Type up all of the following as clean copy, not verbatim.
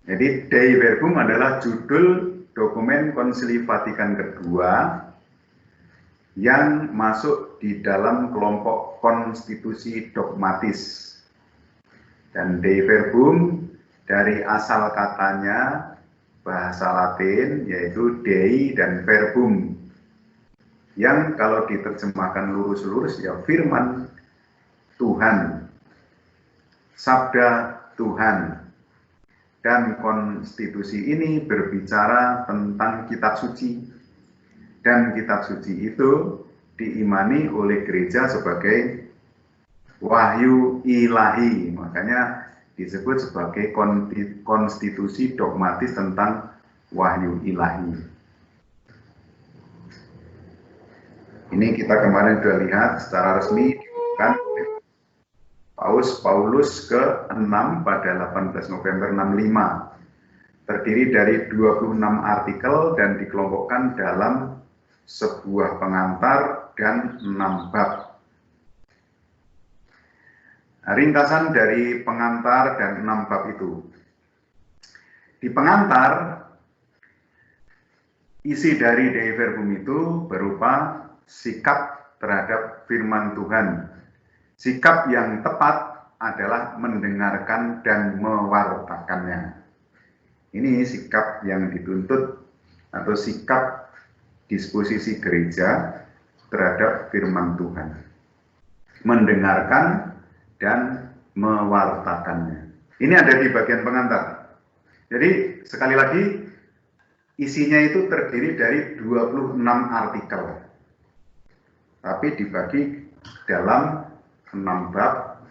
Jadi Dei Verbum adalah judul dokumen Konsili Vatikan kedua yang masuk di dalam kelompok konstitusi dogmatis. Dan Dei Verbum dari asal katanya bahasa Latin yaitu Dei dan Verbum, yang kalau diterjemahkan lurus-lurus ya firman Tuhan, sabda Tuhan. Dan konstitusi ini berbicara tentang kitab suci, dan kitab suci itu diimani oleh gereja sebagai wahyu ilahi, makanya disebut sebagai konstitusi dogmatis tentang wahyu ilahi. Ini kita kemarin sudah lihat secara resmi diumumkan Paulus ke-6 pada 18 November 65. Terdiri dari 26 artikel dan dikelompokkan dalam sebuah pengantar dan 6 bab. Ringkasan dari pengantar dan 6 bab itu. Di pengantar, isi dari Dei Verbum itu berupa sikap terhadap firman Tuhan. Sikap yang tepat adalah mendengarkan dan mewartakannya. Ini sikap yang dituntut atau sikap disposisi gereja terhadap firman Tuhan. Mendengarkan dan mewartakannya. Ini ada di bagian pengantar. Jadi sekali lagi isinya itu terdiri dari 26 artikel. Tapi dibagi dalam 6 bab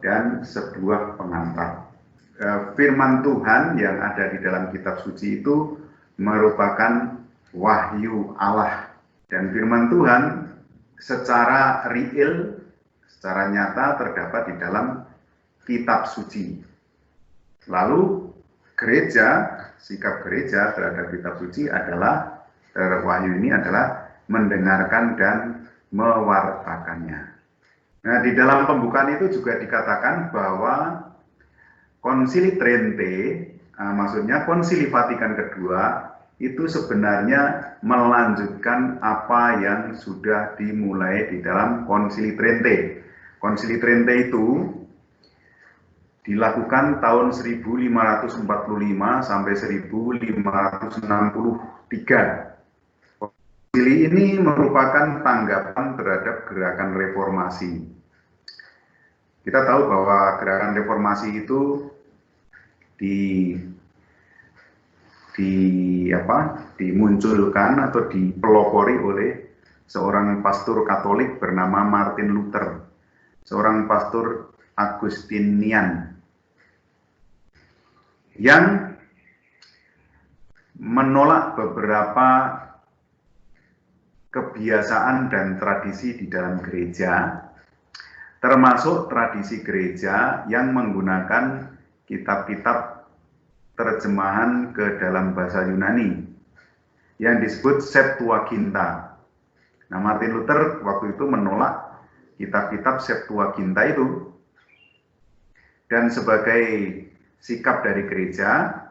dan sebuah pengantar. Firman Tuhan yang ada di dalam kitab suci itu merupakan wahyu Allah. Dan firman Tuhan secara real, secara nyata terdapat di dalam kitab suci. Lalu gereja, sikap gereja terhadap kitab suci adalah, terhadap wahyu ini adalah mendengarkan dan mewartakannya. Nah, di dalam pembukaan itu juga dikatakan bahwa Konsili Trente, maksudnya Konsili Vatikan kedua, itu sebenarnya melanjutkan apa yang sudah dimulai di dalam Konsili Trente. Konsili Trente itu dilakukan tahun 1545 sampai 1563. Konsili ini merupakan tanggapan terhadap gerakan reformasi. Kita tahu bahwa gerakan reformasi itu dimunculkan atau dipelopori oleh seorang pastor Katolik bernama Martin Luther, seorang pastor Agustinian yang menolak beberapa kebiasaan dan tradisi di dalam gereja, termasuk tradisi gereja yang menggunakan kitab-kitab terjemahan ke dalam bahasa Yunani yang disebut Septuaginta. Nah, Martin Luther waktu itu menolak kitab-kitab Septuaginta itu, dan sebagai sikap dari gereja,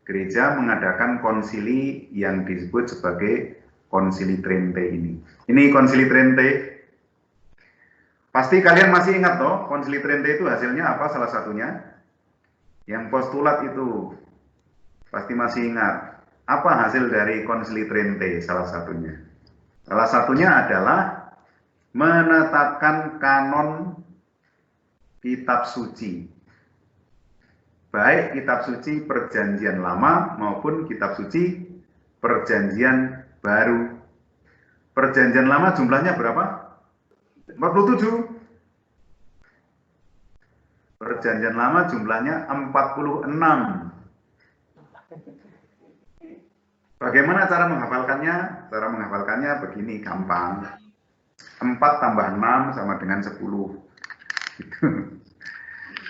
gereja mengadakan konsili yang disebut sebagai Konsili Trente ini. Ini Konsili Trente. Pasti kalian masih ingat toh, Konsili Trente itu hasilnya apa salah satunya? Yang postulat itu pasti masih ingat. Apa hasil dari Konsili Trente salah satunya? Salah satunya adalah menetapkan kanon kitab suci. Baik kitab suci Perjanjian Lama maupun kitab suci Perjanjian Baru. Perjanjian Lama jumlahnya berapa? 47. Perjanjian Lama jumlahnya 46. Bagaimana cara menghafalkannya? Cara menghafalkannya begini, gampang. 4 tambah 6 sama dengan 10. Gitu.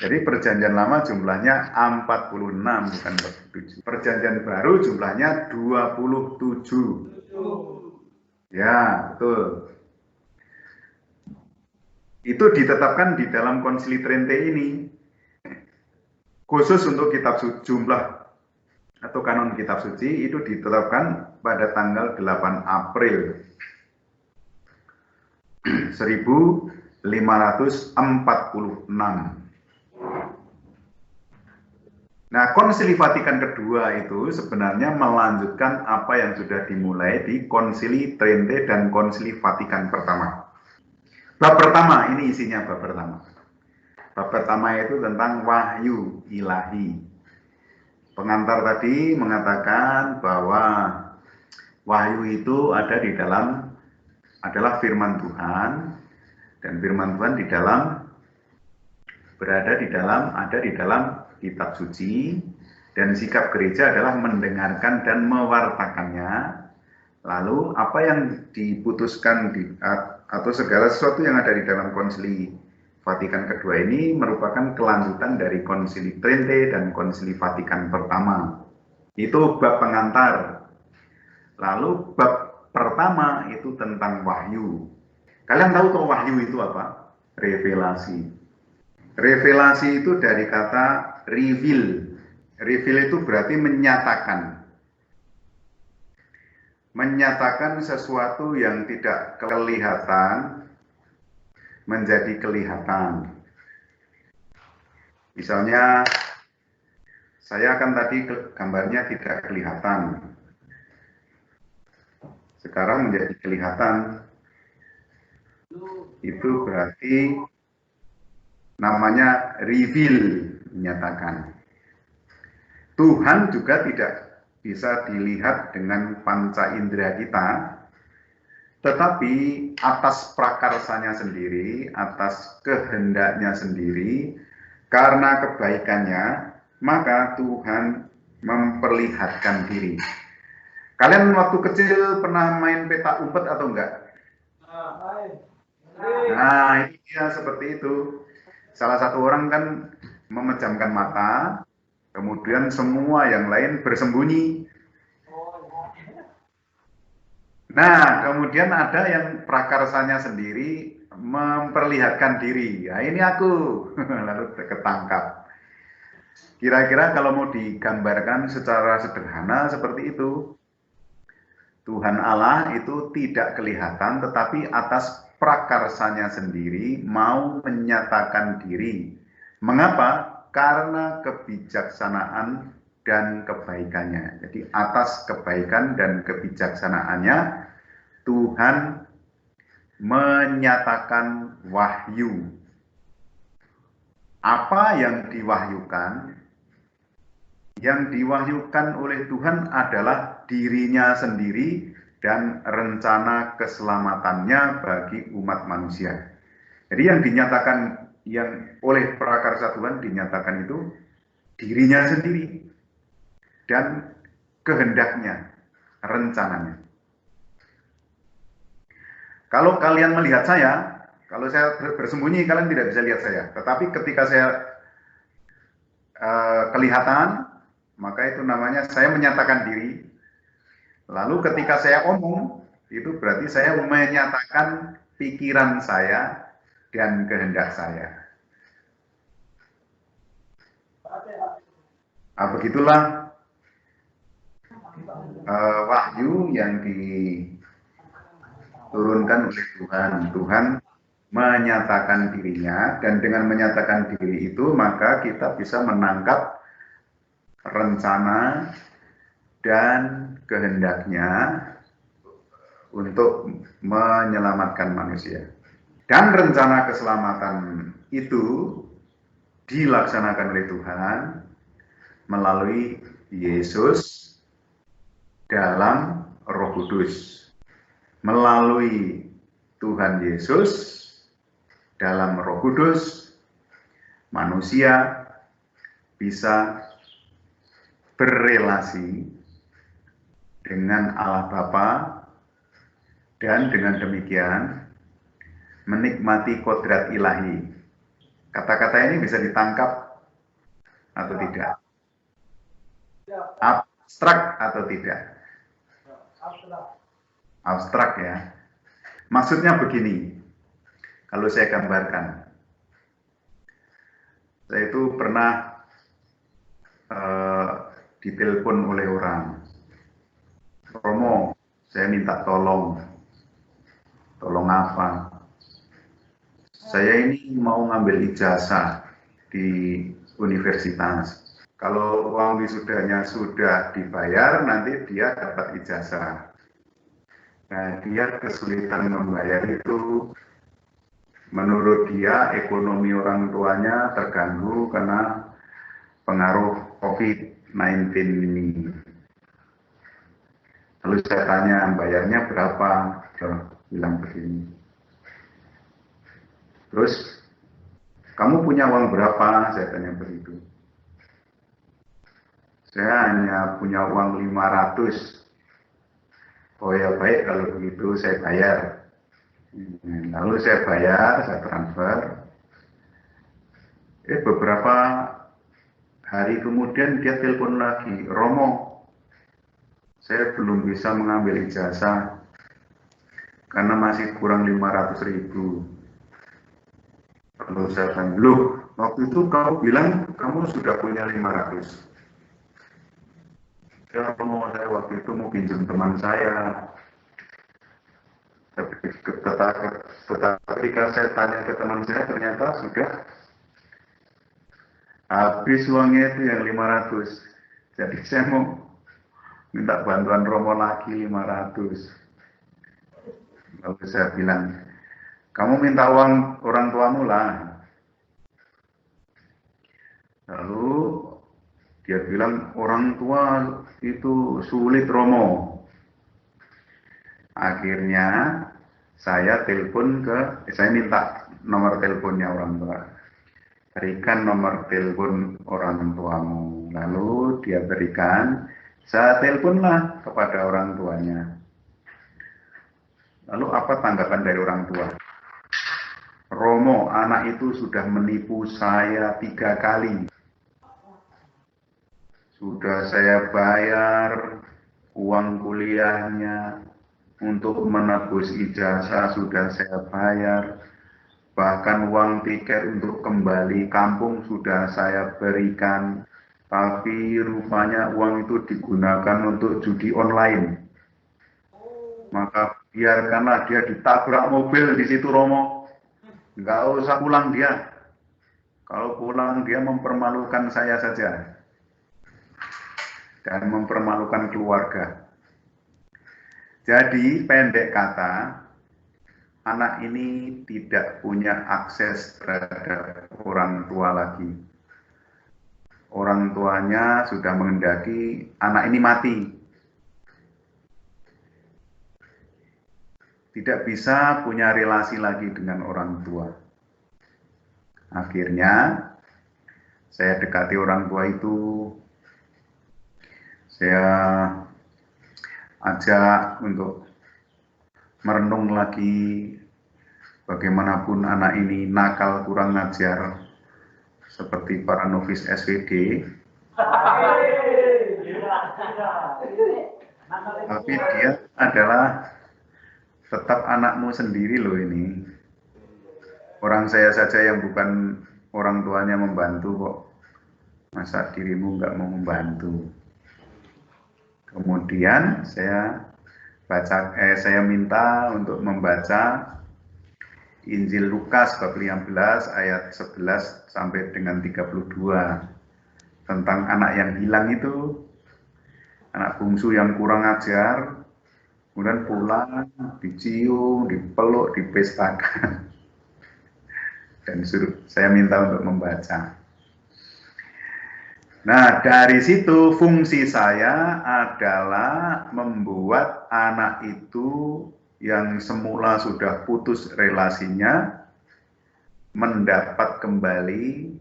Jadi perjanjian lama jumlahnya 46, bukan 47. Perjanjian baru jumlahnya 27. Ya, betul. Itu ditetapkan di dalam Konsili Trente ini. Khusus untuk kitab suci, jumlah atau kanon kitab suci itu ditetapkan pada tanggal 8 April 1546. Nah, Konsili Vatikan kedua itu sebenarnya melanjutkan apa yang sudah dimulai di Konsili Trente dan Konsili Vatikan pertama. Bab pertama, ini isinya bab pertama. Bab pertama itu tentang wahyu ilahi. Pengantar tadi mengatakan bahwa wahyu itu ada di dalam, adalah firman Tuhan, dan firman Tuhan di dalam, berada di dalam, ada di dalam kitab suci, dan sikap gereja adalah mendengarkan dan mewartakannya. Lalu apa yang diputuskan atau segala sesuatu yang ada di dalam Konsili Vatikan kedua ini merupakan kelanjutan dari Konsili Trente dan Konsili Vatikan pertama. Itu bab pengantar. Lalu bab pertama itu tentang wahyu. Kalian tahu toh wahyu itu apa? Revelasi. Revelasi itu dari kata reveal. Reveal itu berarti menyatakan. Menyatakan sesuatu yang tidak kelihatan menjadi kelihatan. Misalnya, saya akan tadi gambarnya tidak kelihatan. Sekarang menjadi kelihatan. Itu berarti namanya reveal, menyatakan. Tuhan juga tidak bisa dilihat dengan panca indera kita, tetapi atas prakarsanya sendiri, atas kehendaknya sendiri, karena kebaikannya, maka Tuhan memperlihatkan diri. Kalian waktu kecil pernah main petak umpet atau enggak? Nah, itu dia seperti itu. Salah satu orang kan memejamkan mata, kemudian semua yang lain bersembunyi. Nah, kemudian ada yang prakarsanya sendiri memperlihatkan diri. Ya, ini aku, lalu ketangkap. Kira-kira kalau mau digambarkan secara sederhana seperti itu. Tuhan Allah itu tidak kelihatan, tetapi atas prakarsanya sendiri mau menyatakan diri. Mengapa? Karena kebijaksanaan dan kebaikannya. Jadi atas kebaikan dan kebijaksanaannya Tuhan menyatakan wahyu. Apa yang diwahyukan? Yang diwahyukan oleh Tuhan adalah dirinya sendiri dan rencana keselamatannya bagi umat manusia. Jadi yang dinyatakan, yang oleh prakarsa Tuhan dinyatakan itu dirinya sendiri dan kehendaknya, rencananya. Kalau kalian melihat saya, kalau saya bersembunyi kalian tidak bisa lihat saya. Tetapi ketika saya kelihatan, maka itu namanya saya menyatakan diri. Lalu ketika saya omong, itu berarti saya menyatakan pikiran saya dan kehendak saya. Nah, begitulah wahyu yang diturunkan oleh Tuhan. Tuhan menyatakan dirinya, dan dengan menyatakan diri itu maka kita bisa menangkap rencana dan kehendaknya untuk menyelamatkan manusia. Dan rencana keselamatan itu dilaksanakan oleh Tuhan melalui Yesus dalam Roh Kudus. Melalui Tuhan Yesus dalam Roh Kudus, manusia bisa berrelasi dengan Allah Bapa, dan dengan demikian menikmati kodrat ilahi. Kata-kata ini bisa ditangkap atau tidak? Abstrak atau tidak? Abstrak ya. Maksudnya begini, kalau saya gambarkan, saya itu pernah ditelepon oleh orang, Romo, saya minta tolong. Tolong apa? Saya ini mau ngambil ijazah di universitas. Kalau uang wisudanya sudah dibayar, nanti dia dapat ijazah. Nah, dia kesulitan membayar itu, menurut dia ekonomi orang tuanya terganggu karena pengaruh COVID-19 ini. Lalu saya tanya, bayarnya berapa? Dia bilang begini. Terus, kamu punya uang berapa? Saya tanya begitu. Saya hanya punya uang 500. Oh ya baik, kalau begitu saya bayar. Lalu saya bayar, saya transfer. Beberapa hari kemudian dia telepon lagi, Romo, saya belum bisa mengambil ijazah karena masih kurang 500.000. Lalu saya tanya, loh, waktu itu kamu bilang kamu sudah punya 500. Ya, Romo, saya waktu itu mau pinjam teman saya. Tapi ketika saya tanya ke teman saya, ternyata sudah habis uangnya itu yang 500. Jadi saya mau minta bantuan Romo lagi 500. Lalu saya bilang, kamu minta uang orang tuamu lah. Lalu dia bilang, orang tua itu sulit, Romo. Akhirnya saya minta nomor teleponnya orang tua. Berikan nomor telepon orang tuamu. Lalu dia berikan, saya teleponlah kepada orang tuanya. Lalu apa tanggapan dari orang tua? Romo, anak itu sudah menipu saya 3 kali. Sudah saya bayar uang kuliahnya, untuk menebus ijazah sudah saya bayar. Bahkan uang tiket untuk kembali kampung sudah saya berikan, tapi rupanya uang itu digunakan untuk judi online. Maka biarkanlah dia ditabrak mobil di situ, Romo. Nggak usah pulang dia. Kalau pulang dia mempermalukan saya saja dan mempermalukan keluarga. Jadi pendek kata, anak ini tidak punya akses terhadap orang tua lagi. Orang tuanya sudah menghendaki anak ini mati. Tidak bisa punya relasi lagi dengan orang tua. Akhirnya, saya dekati orang tua itu. Saya ajak untuk merenung lagi. Bagaimanapun anak ini nakal, kurang ajar, seperti para novis SWD, tapi dia adalah tetap anakmu sendiri loh ini. Orang saya saja yang bukan orang tuanya membantu kok, masa dirimu nggak mau membantu. Kemudian saya minta untuk membaca Injil Lukas bab 15 ayat 11 sampai dengan 32 tentang anak yang hilang itu, anak bungsu yang kurang ajar, kemudian pulang, dicium, dipeluk, dipestakan, dan saya minta untuk membaca. Nah, dari situ fungsi saya adalah membuat anak itu yang semula sudah putus relasinya mendapat kembali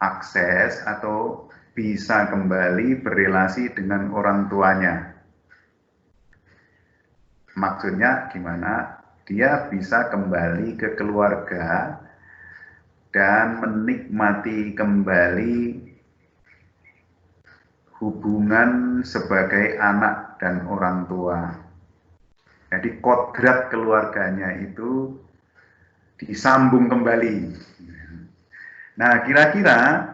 akses atau bisa kembali berrelasi dengan orang tuanya. Maksudnya gimana? Dia bisa kembali ke keluarga dan menikmati kembali hubungan sebagai anak dan orang tua. Jadi kodrat keluarganya itu disambung kembali. Nah, kira-kira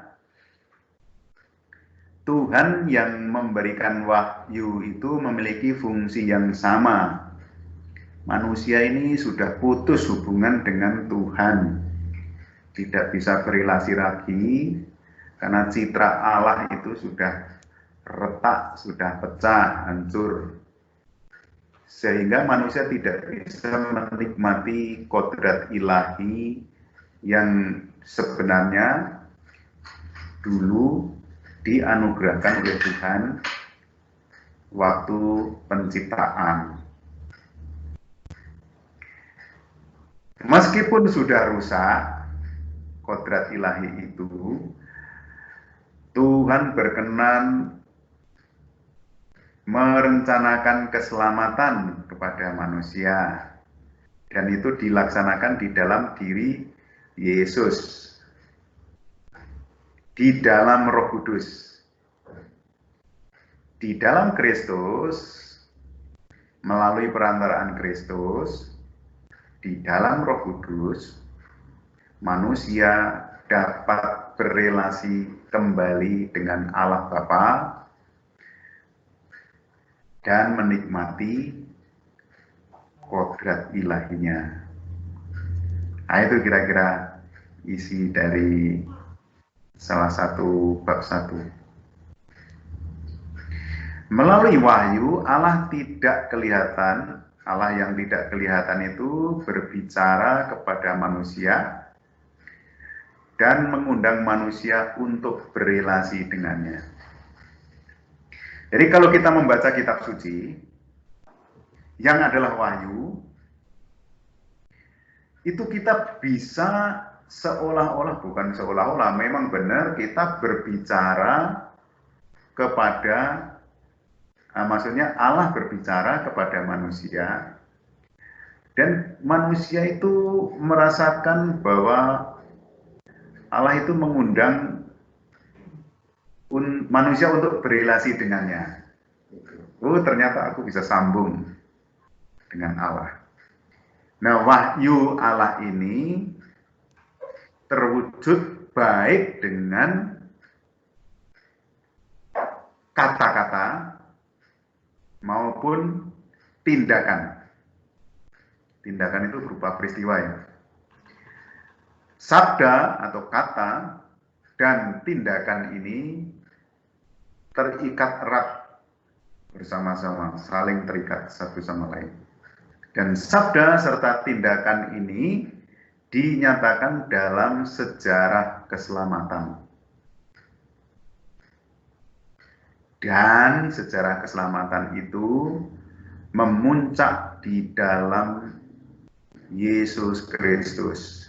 Tuhan yang memberikan wahyu itu memiliki fungsi yang sama. Manusia ini sudah putus hubungan dengan Tuhan, tidak bisa berelasi lagi karena citra Allah itu sudah retak, sudah pecah, hancur. Sehingga manusia tidak bisa menikmati kodrat ilahi yang sebenarnya dulu dianugerahkan oleh Tuhan waktu penciptaan. Meskipun sudah rusak kodrat ilahi itu, Tuhan berkenan merencanakan keselamatan kepada manusia, dan itu dilaksanakan di dalam diri Yesus, di dalam Roh Kudus, di dalam Kristus, melalui perantaraan Kristus, di dalam Roh Kudus, manusia dapat berelasi kembali dengan Allah Bapa dan menikmati kodrat ilahinya. Nah, itu kira-kira isi dari salah satu bab 1. Melalui wahyu, Allah tidak kelihatan. Allah yang tidak kelihatan itu berbicara kepada manusia dan mengundang manusia untuk berelasi dengannya. Jadi kalau kita membaca kitab suci yang adalah wahyu, itu kita bisa seolah-olah, bukan seolah-olah, memang benar kita berbicara kepada maksudnya Allah berbicara kepada manusia, dan manusia itu merasakan bahwa Allah itu mengundang manusia untuk berelasi dengannya. Oh, ternyata aku bisa sambung dengan Allah. Nah, wahyu Allah ini terwujud baik dengan kata-kata maupun tindakan. Tindakan itu berupa peristiwa ya. Sabda atau kata dan tindakan ini terikat erat bersama-sama, saling terikat satu sama lain. Dan sabda serta tindakan ini dinyatakan dalam sejarah keselamatan. Dan sejarah keselamatan itu memuncak di dalam Yesus Kristus.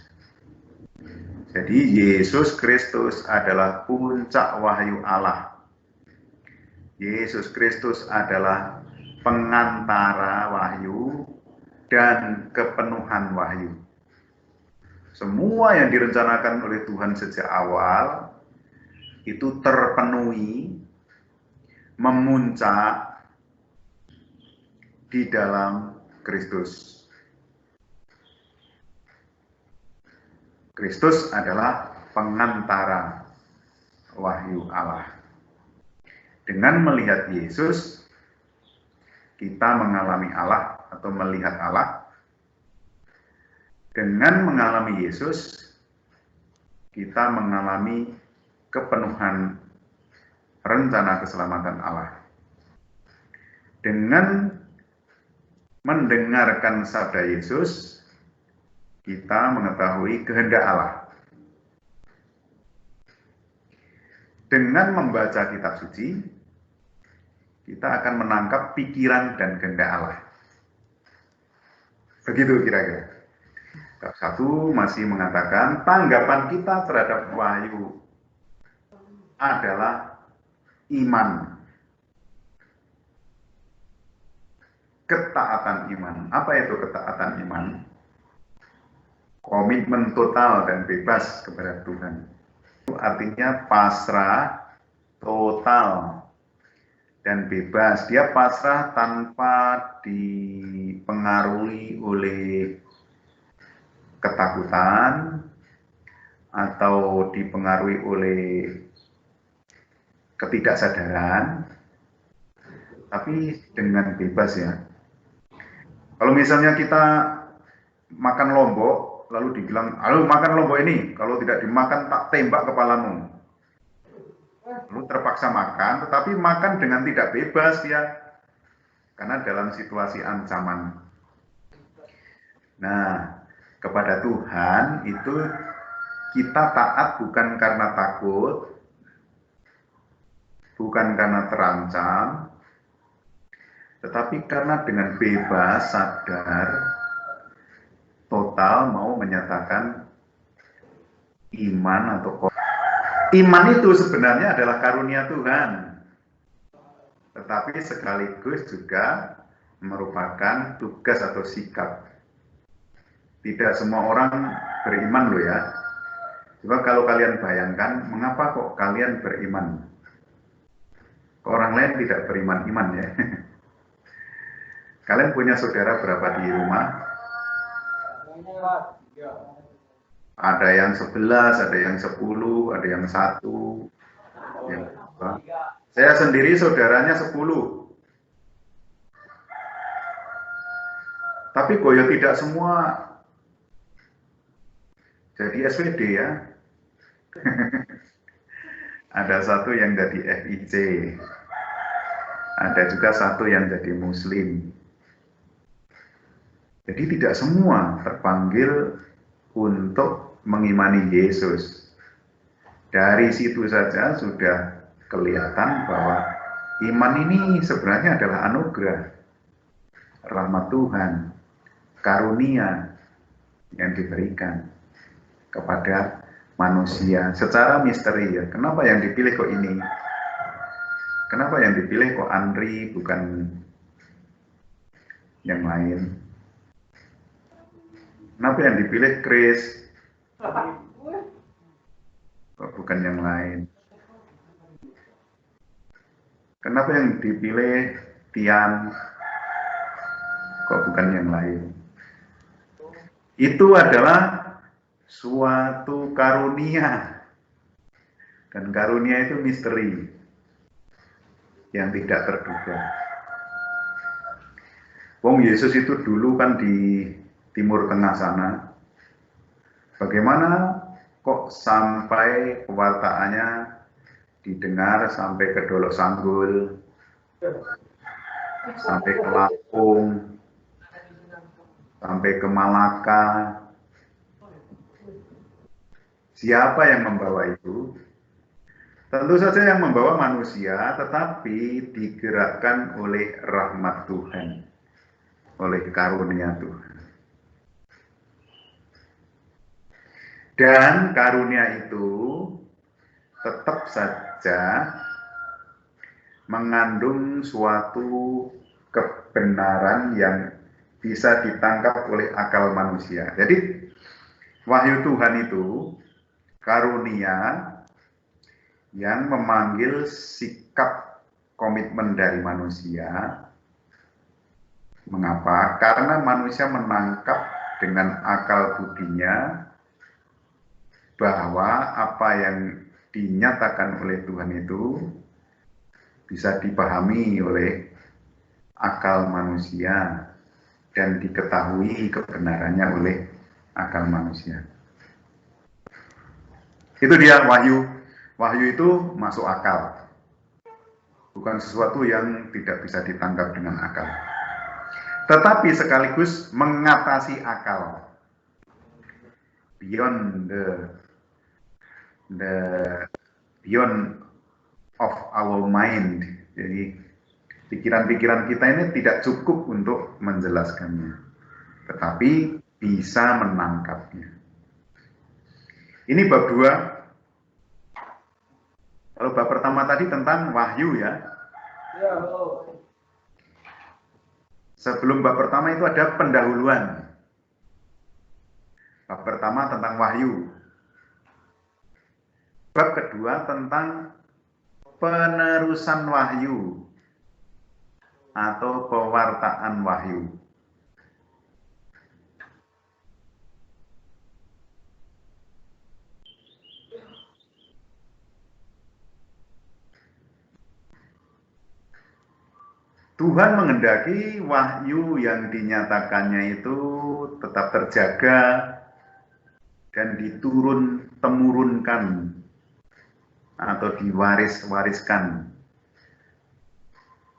Jadi Yesus Kristus adalah puncak wahyu Allah. Yesus Kristus adalah pengantara wahyu dan kepenuhan wahyu. Semua yang direncanakan oleh Tuhan sejak awal itu terpenuhi, memuncak di dalam Kristus. Kristus adalah pengantara wahyu Allah. Dengan melihat Yesus, kita mengalami Allah atau melihat Allah. Dengan mengalami Yesus, kita mengalami kepenuhan rencana keselamatan Allah. Dengan mendengarkan sabda Yesus, kita mengetahui kehendak Allah. Dengan membaca kitab suci, kita akan menangkap pikiran dan kehendak Allah. Begitu kira-kira. Bab 1 masih mengatakan tanggapan kita terhadap wahyu adalah iman. Ketaatan iman. Apa itu ketaatan iman? Komitmen total dan bebas kepada Tuhan. Itu artinya pasrah, total, dan bebas. Dia pasrah tanpa dipengaruhi oleh ketakutan atau dipengaruhi oleh ketidaksadaran, tapi dengan bebas ya. Kalau misalnya kita makan lombok, lalu dibilang, "Ayo makan lombok ini, kalau tidak dimakan tak tembak kepalamu." Lalu terpaksa makan, tetapi makan dengan tidak bebas ya, karena dalam situasi ancaman. Nah, kepada Tuhan itu kita taat bukan karena takut, bukan karena terancam, tetapi karena dengan bebas, sadar, total mau menyatakan iman atau iman itu sebenarnya adalah karunia Tuhan, tetapi sekaligus juga merupakan tugas atau sikap. Tidak semua orang beriman loh ya. Coba kalau kalian bayangkan, mengapa kok kalian beriman? Orang lain tidak beriman-iman ya. Kalian punya saudara berapa di rumah? Ada yang 11, ada yang 10, ada yang 1. Saya sendiri saudaranya 10. Tapi goyo tidak semua jadi SWD ya. Ada satu yang jadi FIC. Ada juga satu yang jadi Muslim. Jadi tidak semua terpanggil untuk mengimani Yesus. Dari situ saja sudah kelihatan bahwa iman ini sebenarnya adalah anugerah, rahmat Tuhan, karunia yang diberikan kepada manusia secara misteri ya. Kenapa yang dipilih kok ini? Kenapa yang dipilih kok Andri bukan yang lain? Kenapa yang dipilih Chris kok bukan yang lain? Kenapa yang dipilih Tian kok bukan yang lain? Itu adalah suatu karunia, dan karunia itu misteri yang tidak terduga. Wong Yesus itu dulu kan di Timur Tengah sana. Bagaimana kok sampai pewartaannya didengar sampai ke Dolok Sanggul, sampai ke Lampung, sampai ke Malaka. Siapa yang membawa itu? Tentu saja yang membawa manusia, tetapi digerakkan oleh rahmat Tuhan, oleh karunia Tuhan. Dan karunia itu tetap saja mengandung suatu kebenaran yang bisa ditangkap oleh akal manusia. Jadi wahyu Tuhan itu karunia yang memanggil sikap komitmen dari manusia. Mengapa? Karena manusia menangkap dengan akal budinya bahwa apa yang dinyatakan oleh Tuhan itu bisa dipahami oleh akal manusia dan diketahui kebenarannya oleh akal manusia. Itu dia wahyu. Wahyu itu masuk akal. Bukan sesuatu yang tidak bisa ditangkap dengan akal. Tetapi sekaligus mengatasi akal. Beyond beyond of our mind. Jadi pikiran-pikiran kita ini tidak cukup untuk menjelaskannya, tetapi bisa menangkapnya. Ini bab 2. Kalau bab pertama tadi tentang wahyu ya. Sebelum bab pertama itu ada pendahuluan. Bab pertama tentang wahyu. Bab kedua tentang penerusan wahyu atau pewartaan wahyu. Tuhan menghendaki wahyu yang dinyatakannya itu tetap terjaga dan diturun-temurunkan atau diwaris-wariskan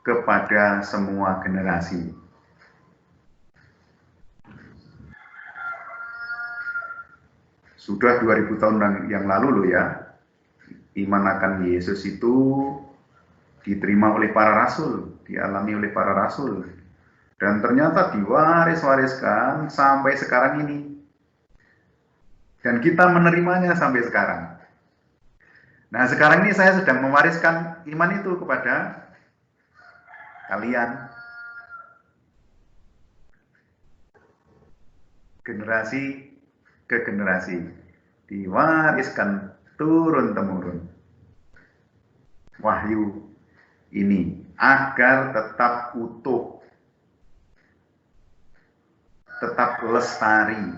kepada semua generasi. Sudah 2000 tahun yang lalu loh ya, iman akan Yesus itu diterima oleh para rasul, dialami oleh para rasul, dan ternyata diwaris-wariskan sampai sekarang ini. Dan kita menerimanya sampai sekarang. Nah, sekarang ini saya sedang mewariskan iman itu kepada kalian. Generasi ke generasi. Diwariskan turun-temurun. Wahyu ini agar tetap utuh, tetap lestari.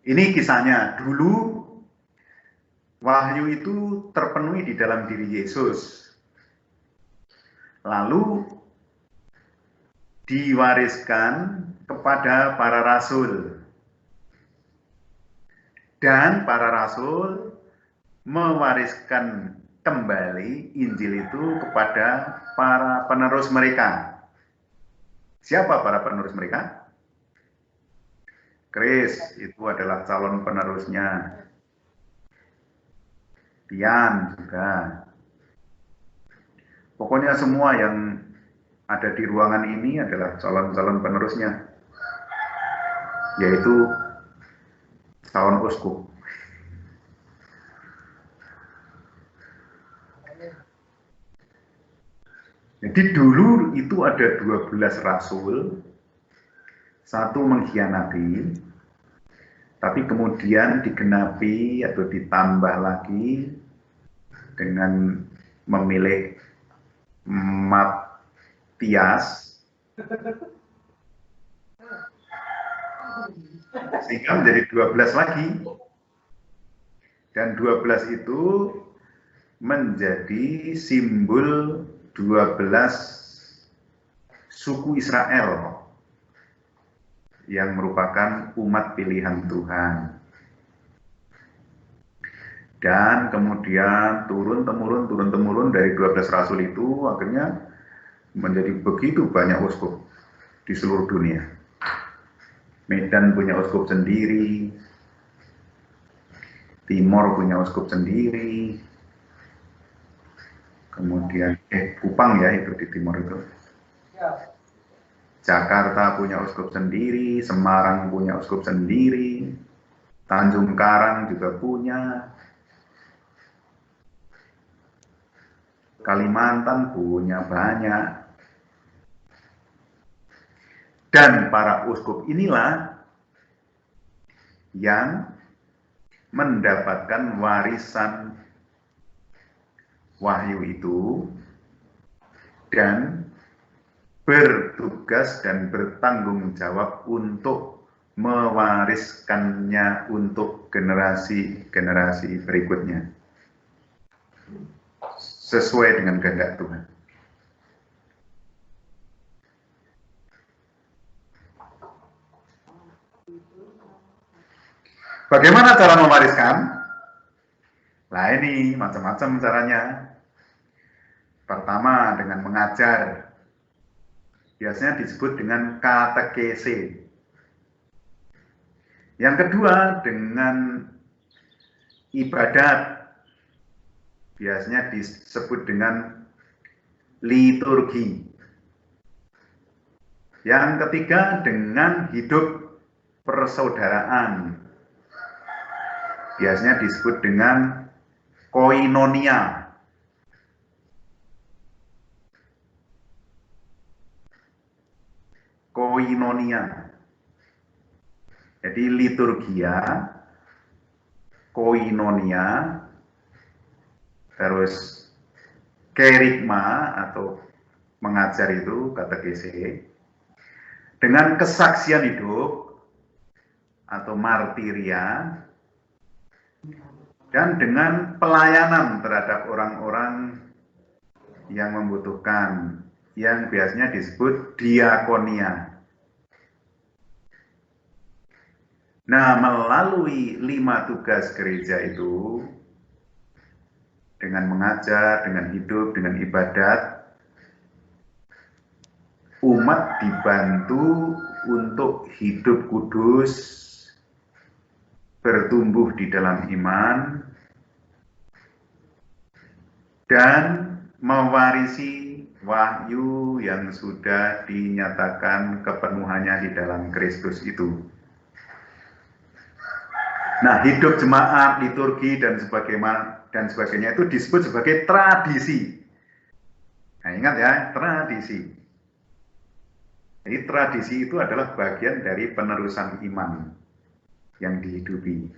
Ini kisahnya. Dulu wahyu itu terpenuhi di dalam diri Yesus. Lalu diwariskan kepada para rasul. Dan para rasul mewariskan kembali Injil itu kepada para penerus mereka. Siapa para penerus mereka? Kris itu adalah calon penerusnya. Tian juga. Pokoknya semua yang ada di ruangan ini adalah calon-calon penerusnya, yaitu calon uskup. Jadi dulu itu ada 12 rasul, satu mengkhianati, tapi kemudian digenapi atau ditambah lagi dengan memilih Matias, sehingga menjadi 12 lagi. Dan 12 itu menjadi simbol 12 suku Israel yang merupakan umat pilihan Tuhan. Dan kemudian turun-temurun dari 12 rasul itu akhirnya menjadi begitu banyak uskup di seluruh dunia. Medan punya uskup sendiri, Timor punya uskup sendiri, kemudian Kupang ya itu di Timor itu. Jakarta punya uskup sendiri, Semarang punya uskup sendiri, Tanjung Karang juga punya, Kalimantan punya banyak. Dan para uskup inilah yang mendapatkan warisan wahyu itu dan bertugas dan bertanggung jawab untuk mewariskannya untuk generasi-generasi berikutnya sesuai dengan kehendak Tuhan. Bagaimana cara mewariskan? Nah ini macam-macam caranya. Pertama dengan mengajar. Biasanya disebut dengan katekese. Yang kedua dengan ibadat. Biasanya disebut dengan liturgi. Yang ketiga dengan hidup persaudaraan. Biasanya disebut dengan koinonia. Koinonia. Jadi liturgia, koinonia, terus kerigma atau mengajar itu katekese, dengan kesaksian hidup atau martiria, dan dengan pelayanan terhadap orang-orang yang membutuhkan, yang biasanya disebut diakonia. Nah, melalui 5 tugas gereja itu, dengan mengajar, dengan hidup, dengan ibadat, umat dibantu untuk hidup kudus, bertumbuh di dalam iman, dan mewarisi wahyu yang sudah dinyatakan kepenuhannya di dalam Kristus itu. Nah, hidup jemaat, liturgi, dan sebagainya itu disebut sebagai tradisi. Nah, ingat ya, tradisi. Jadi tradisi itu adalah bagian dari penerusan iman yang dihidupi.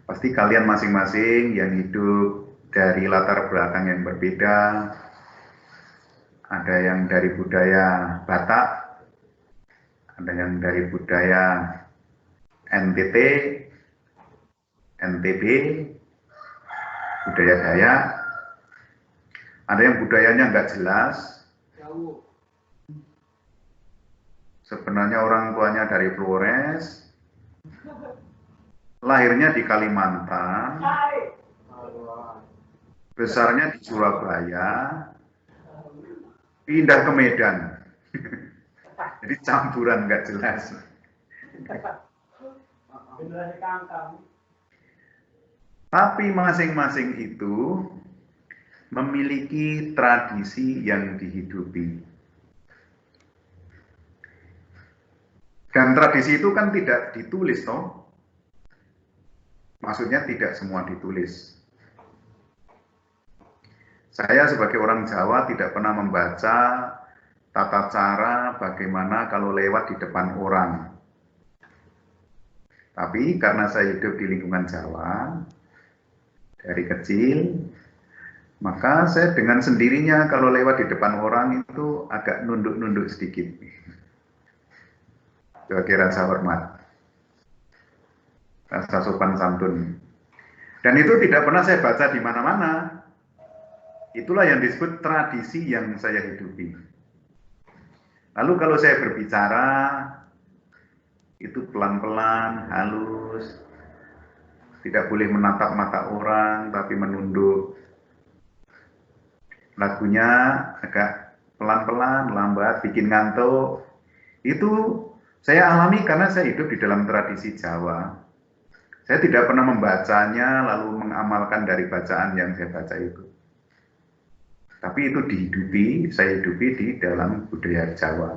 Pasti kalian masing-masing yang hidup dari latar belakang yang berbeda, ada yang dari budaya Batak, ada yang dari budaya NTT, NTB, budaya Dayak, ada yang budayanya nggak jelas. Sebenarnya orang tuanya dari Flores, lahirnya di Kalimantan, besarnya di Surabaya, pindah ke Medan. Jadi campuran nggak jelas. Tapi masing-masing itu memiliki tradisi yang dihidupi. Dan tradisi itu kan tidak ditulis, toh. Maksudnya tidak semua ditulis. Saya sebagai orang Jawa tidak pernah membaca tata cara bagaimana kalau lewat di depan orang. Tapi karena saya hidup di lingkungan Jawa, dari kecil, maka saya dengan sendirinya kalau lewat di depan orang itu agak nunduk-nunduk sedikit. Sebagai rasa hormat, rasa sopan santun. Dan itu tidak pernah saya baca di mana-mana. Itulah yang disebut tradisi yang saya hidupi. Lalu kalau saya berbicara, itu pelan-pelan, halus, tidak boleh menatap mata orang, tapi menunduk. Lagunya agak pelan-pelan, lambat, bikin ngantuk. Itu saya alami karena saya hidup di dalam tradisi Jawa. Saya tidak pernah membacanya lalu mengamalkan dari bacaan yang saya baca itu. Tapi itu dihidupi, saya hidupi di dalam budaya Jawa.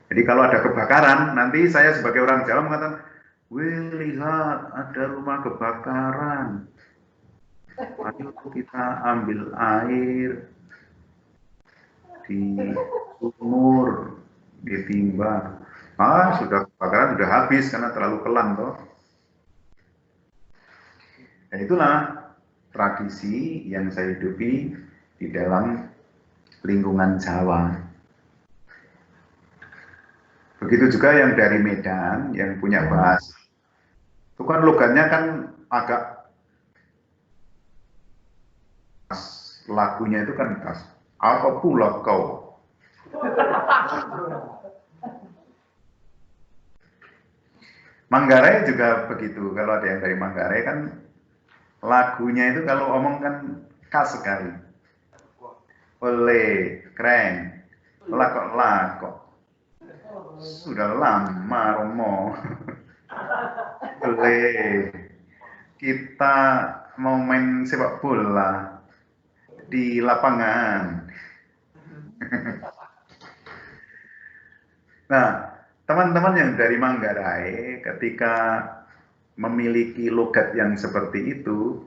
Jadi kalau ada kebakaran, nanti saya sebagai orang Jawa mengatakan, "Wih, lihat ada rumah kebakaran. Ayo kita ambil air di sumur, ditimbang." Ah, sudah kebakaran, sudah habis karena terlalu pelan toh. Dan itulah tradisi yang saya hidupi di dalam lingkungan Jawa. Begitu juga yang dari Medan, yang punya bahasa. Itu kan logatnya kan agak, lagunya itu kan khas. Apa pula kau? Manggarai juga begitu. Kalau ada yang dari Manggarai kan lagunya itu kalau omong kan khas sekali. Oleh, keren. Lakok. Sudah lama Romo. Oleh, kita mau main sepak bola di lapangan. Nah, teman-teman yang dari Manggarai ketika memiliki logat yang seperti itu,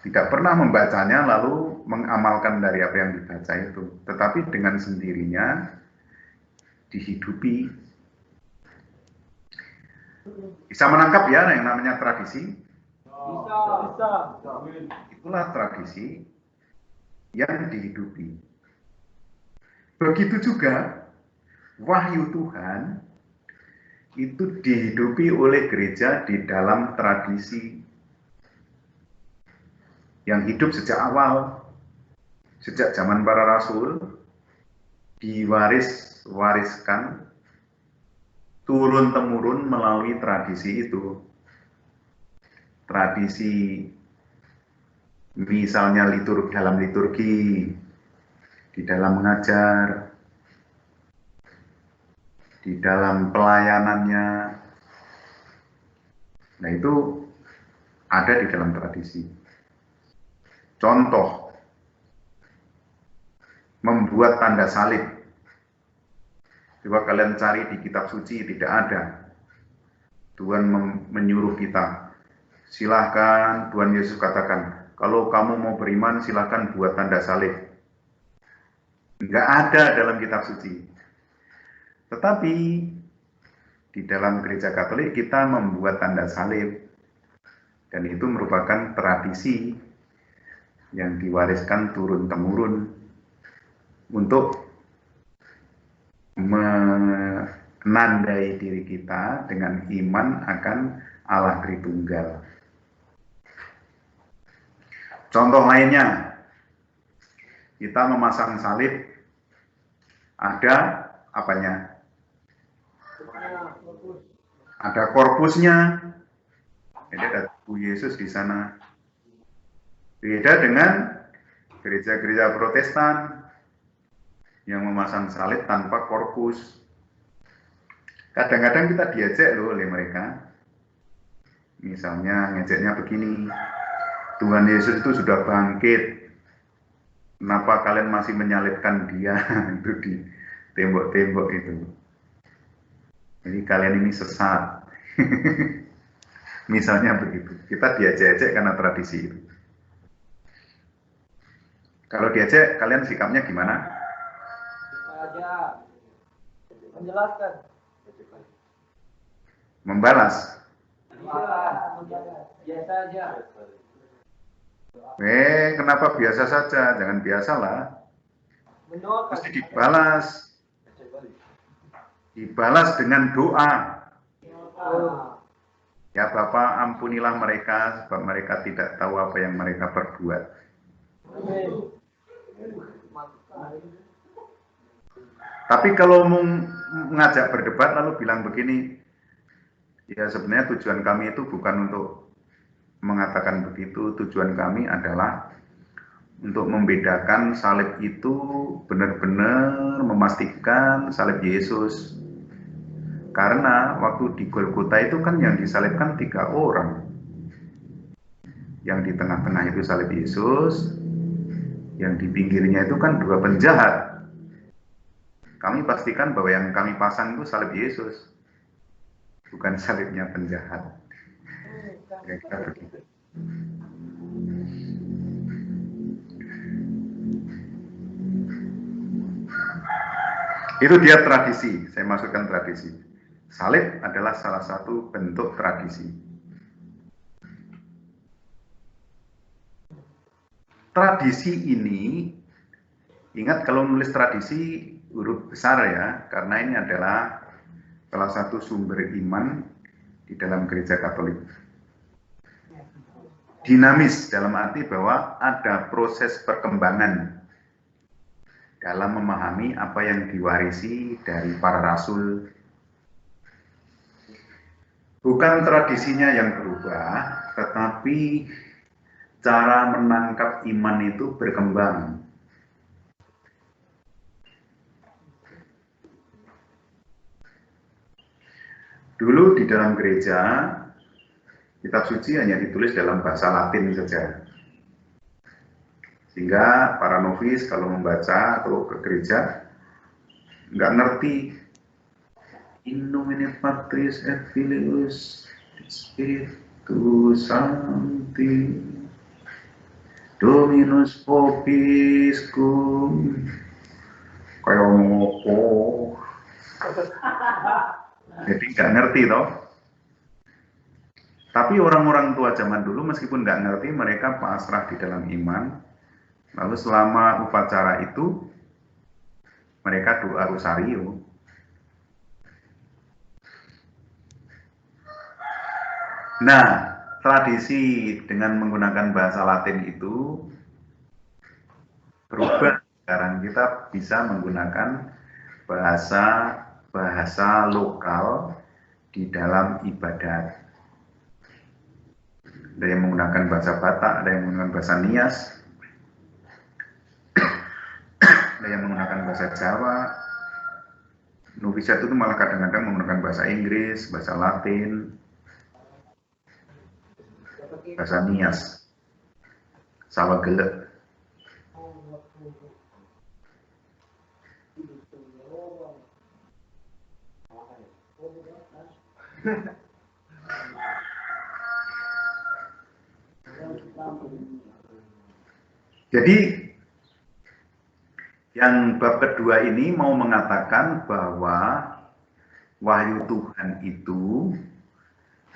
tidak pernah membacanya lalu mengamalkan dari apa yang dibaca itu, tetapi dengan sendirinya dihidupi. Bisa menangkap ya yang namanya tradisi? Bisa. Itulah tradisi yang dihidupi. Begitu juga wahyu Tuhan itu dihidupi oleh gereja di dalam tradisi yang hidup sejak awal, sejak zaman para rasul, diwariskan turun-temurun melalui tradisi itu. Tradisi misalnya dalam liturgi, di dalam mengajar, di dalam pelayanannya. Nah, itu ada di dalam tradisi. Contoh, membuat tanda salib. Coba kalian cari di kitab suci, tidak ada. Tuhan menyuruh kita, silahkan, Tuhan Yesus katakan, kalau kamu mau beriman, silahkan buat tanda salib. Enggak ada dalam kitab suci. Tetapi di dalam gereja Katolik kita membuat tanda salib. Dan itu merupakan tradisi yang diwariskan turun-temurun untuk menandai diri kita dengan iman akan Allah Tritunggal. Contoh lainnya, kita memasang salib, ada apanya? Ada korpusnya. Jadi ada tubuh Yesus di sana. Beda dengan gereja-gereja Protestan yang memasang salib tanpa korpus. Kadang-kadang kita diajak loh oleh mereka. Misalnya ngejeknya begini, Tuhan Yesus itu sudah bangkit. Kenapa kalian masih menyalibkan dia itu di tembok-tembok itu? Jadi kalian ini sesat. Misalnya begitu. Kita diajak-ajak karena tradisi itu. Kalau diajak, kalian sikapnya gimana? Menjelaskan. Membalas. Biasa aja. Kenapa biasa saja? Jangan biasalah. Mendoakan. Mesti dibalas. Dibalas dengan doa. Ya Bapa, ampunilah mereka, sebab mereka tidak tahu apa yang mereka perbuat. Tapi kalau mau mengajak berdebat lalu bilang begini, ya sebenarnya tujuan kami itu bukan untuk mengatakan begitu. Tujuan kami adalah untuk membedakan salib itu benar-benar memastikan salib Yesus. Karena waktu di Golgota itu kan yang disalibkan 3 orang. Yang di tengah-tengah itu salib Yesus, yang di pinggirnya itu kan 2 penjahat. Kami pastikan bahwa yang kami pasang itu salib Yesus, bukan salibnya penjahat. Kira-kira begitu. Itu dia tradisi, saya masukkan tradisi. Salib adalah salah satu bentuk tradisi. Tradisi ini, ingat kalau nulis tradisi huruf besar ya, karena ini adalah salah satu sumber iman di dalam gereja Katolik. Dinamis dalam arti bahwa ada proses perkembangan dalam memahami apa yang diwarisi dari para rasul. Bukan tradisinya yang berubah, tetapi cara menangkap iman itu berkembang. Dulu di dalam gereja, kitab suci hanya ditulis dalam bahasa Latin saja. Sehingga para novis kalau membaca atau ke gereja, nggak ngerti In nomine Patris et Filius et Spiritus Sancti Dominus Vobiscum. Kayak ngopo. Jadi nggak ngerti toh. Tapi orang-orang tua zaman dulu meskipun nggak ngerti, mereka pasrah di dalam iman. Lalu selama upacara itu mereka doa rosario. Nah, tradisi dengan menggunakan bahasa Latin itu berubah. Sekarang kita bisa menggunakan bahasa lokal di dalam ibadat. Ada yang menggunakan bahasa Batak, ada yang menggunakan bahasa Nias, ada yang menggunakan bahasa Jawa. Novisiat itu malah kadang-kadang menggunakan bahasa Inggris, bahasa Latin, bahasa Nias, Sawa Gelek. Jadi yang bab kedua ini mau mengatakan bahwa wahyu Tuhan itu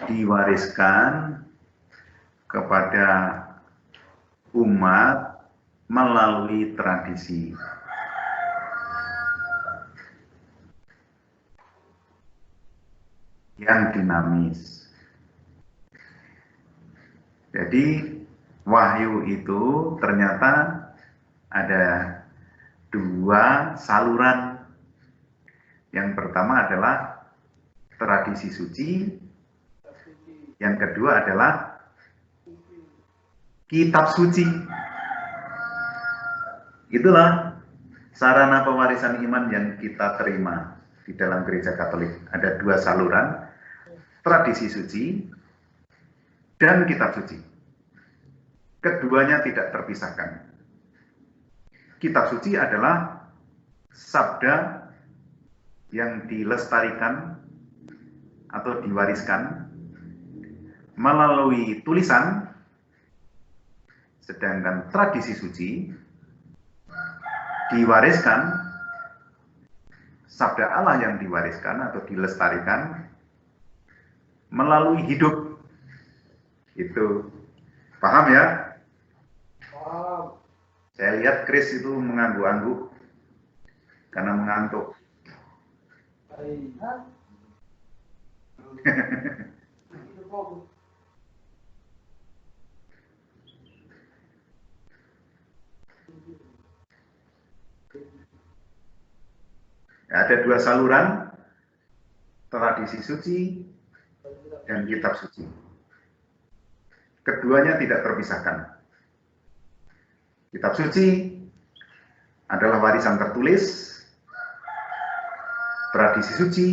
diwariskan kepada umat melalui tradisi. Yang dinamis. Jadi wahyu itu ternyata ada dua saluran. Yang pertama adalah tradisi suci, yang kedua adalah kitab suci. Itulah sarana pewarisan iman yang kita terima di dalam gereja Katolik. Ada dua saluran, tradisi suci dan kitab suci. Keduanya tidak terpisahkan. Kitab suci adalah sabda yang dilestarikan atau diwariskan melalui tulisan, sedangkan tradisi suci diwariskan, sabda Allah yang diwariskan atau dilestarikan melalui hidup. Itu paham ya? Paham. Saya lihat Chris itu mengangguk-angguk karena mengantuk. Ada dua saluran, tradisi suci dan kitab suci. Keduanya tidak terpisahkan. Kitab suci adalah warisan tertulis, tradisi suci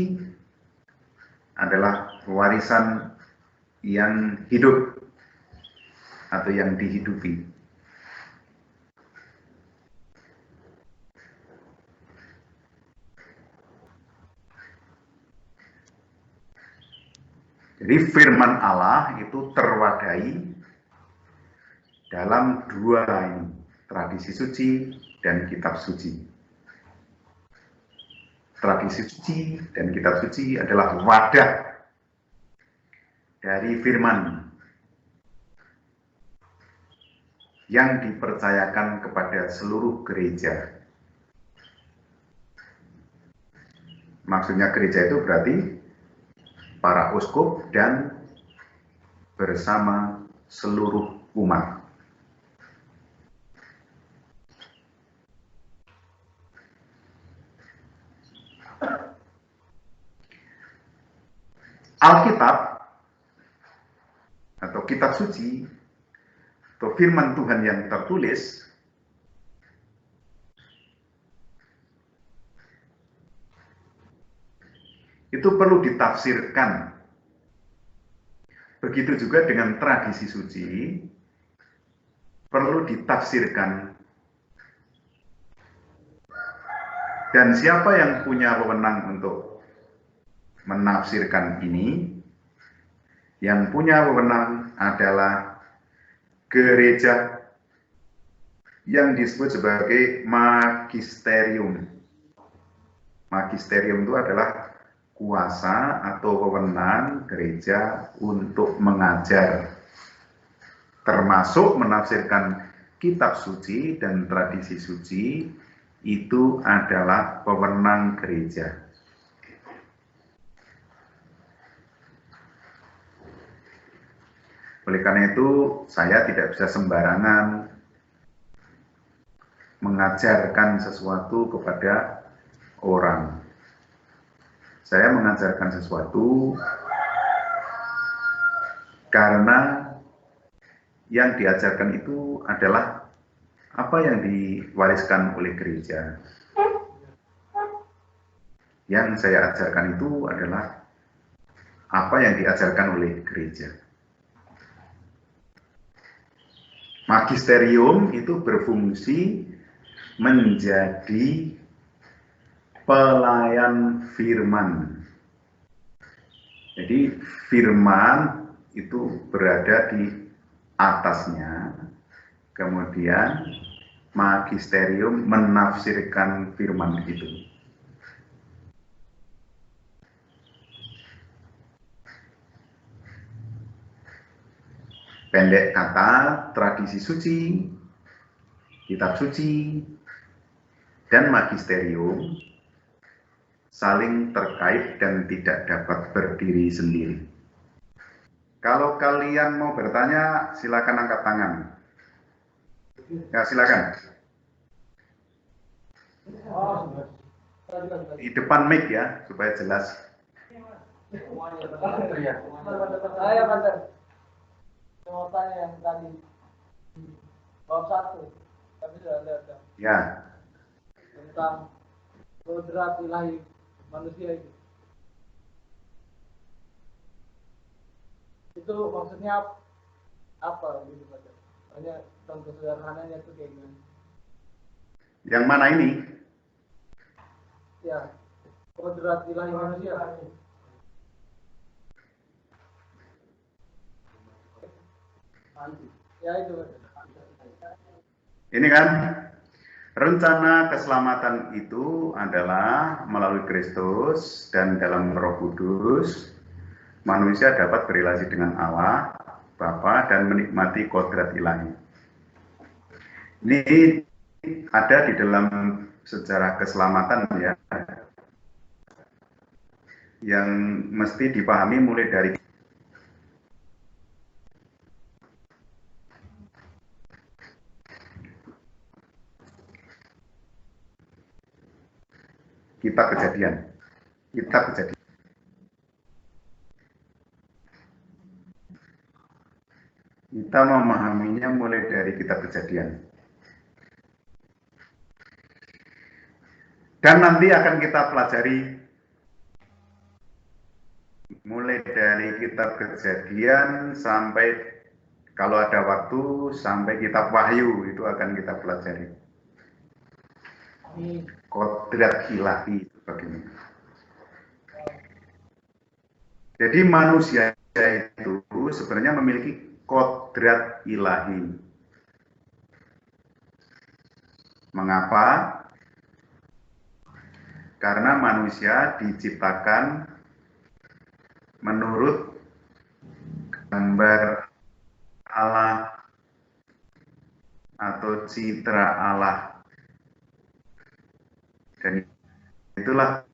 adalah warisan yang hidup atau yang dihidupi. Jadi firman Allah itu terwadai dalam dua ini, tradisi suci dan kitab suci. Tradisi suci dan kitab suci adalah wadah dari firman yang dipercayakan kepada seluruh gereja. Maksudnya gereja itu berarti para uskup dan bersama seluruh umat. Alkitab atau kitab suci atau firman Tuhan yang tertulis itu perlu ditafsirkan. Begitu juga dengan tradisi suci perlu ditafsirkan. Dan siapa yang punya wewenang untuk menafsirkan ini? Yang punya wewenang adalah gereja yang disebut sebagai magisterium. Magisterium itu adalah kuasa atau wewenang gereja untuk mengajar, termasuk menafsirkan kitab suci dan tradisi suci. Itu adalah wewenang gereja. Oleh karena itu, saya tidak bisa sembarangan mengajarkan sesuatu kepada orang. Saya mengajarkan sesuatu karena yang diajarkan itu adalah apa yang diwariskan oleh gereja. Yang saya ajarkan itu adalah apa yang diajarkan oleh gereja. Magisterium itu berfungsi menjadi pelayan firman. Jadi firman itu berada di atasnya, kemudian magisterium menafsirkan firman itu. Pendek kata, tradisi suci, kitab suci, dan magisterium saling terkait dan tidak dapat berdiri sendiri. Kalau kalian mau bertanya, silakan angkat tangan. Ya, silakan. Di depan mic ya, supaya jelas. Saya Pak. Mau tanya yang tadi bab 1, tapi sudah ada. Ya. Tentang kodrat ilahi manusia itu. Itu maksudnya apa gitu Pak? Hanya contoh sederhananya itu kayak gimana? Yang mana ini? Ya, kodrat ilahi manusia. Ya itu. Ini kan rencana keselamatan itu adalah melalui Kristus dan dalam Roh Kudus manusia dapat berelasi dengan Allah Bapa dan menikmati kodrat ilahi. Ini ada di dalam sejarah keselamatan ya, yang mesti dipahami mulai dari kitab Kejadian. Kita memahaminya mulai dari kitab Kejadian. Dan nanti akan kita pelajari mulai dari kitab Kejadian sampai, kalau ada waktu, sampai kitab Wahyu, itu akan kita pelajari. Kodrat ilahi itu bagaimana. Jadi manusia itu sebenarnya memiliki kodrat ilahi. Mengapa? Karena manusia diciptakan menurut gambar Allah atau citra Allah. Dan itulah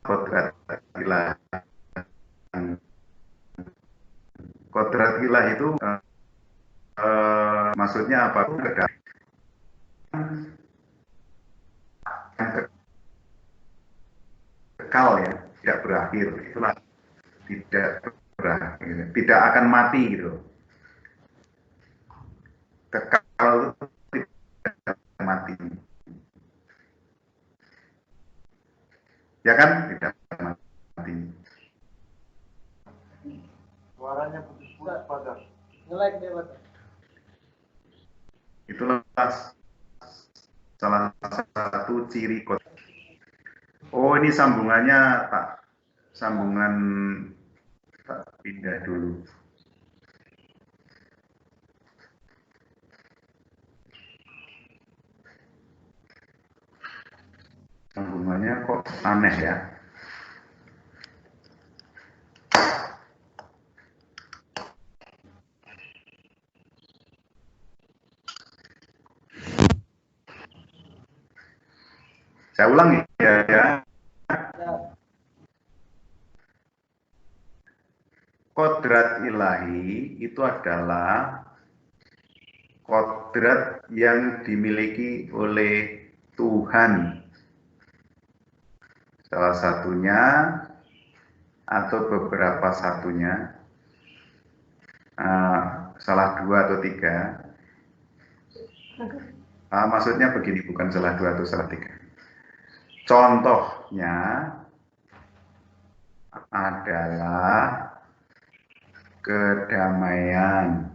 kodrat ilahi. Kodrat ilahi itu maksudnya apa? Kekal ya, tidak berakhir. Itulah tidak berakhir, tidak akan mati gitu. Kekal itu tidak mati. Ya kan? Tidak mati. Suaranya putus-putus Pak. Nge-lag dia Pak. Itulah salah satu ciri kodrat. Oh, ini sambungannya tak sambungan tak pindah dulu. Sambungannya kok aneh ya. Saya ulang ya. Kodrat ilahi itu adalah kodrat yang dimiliki oleh Tuhan. Salah satunya atau beberapa satunya, salah dua atau tiga. Maksudnya begini, bukan salah dua atau salah tiga. Contohnya adalah kedamaian,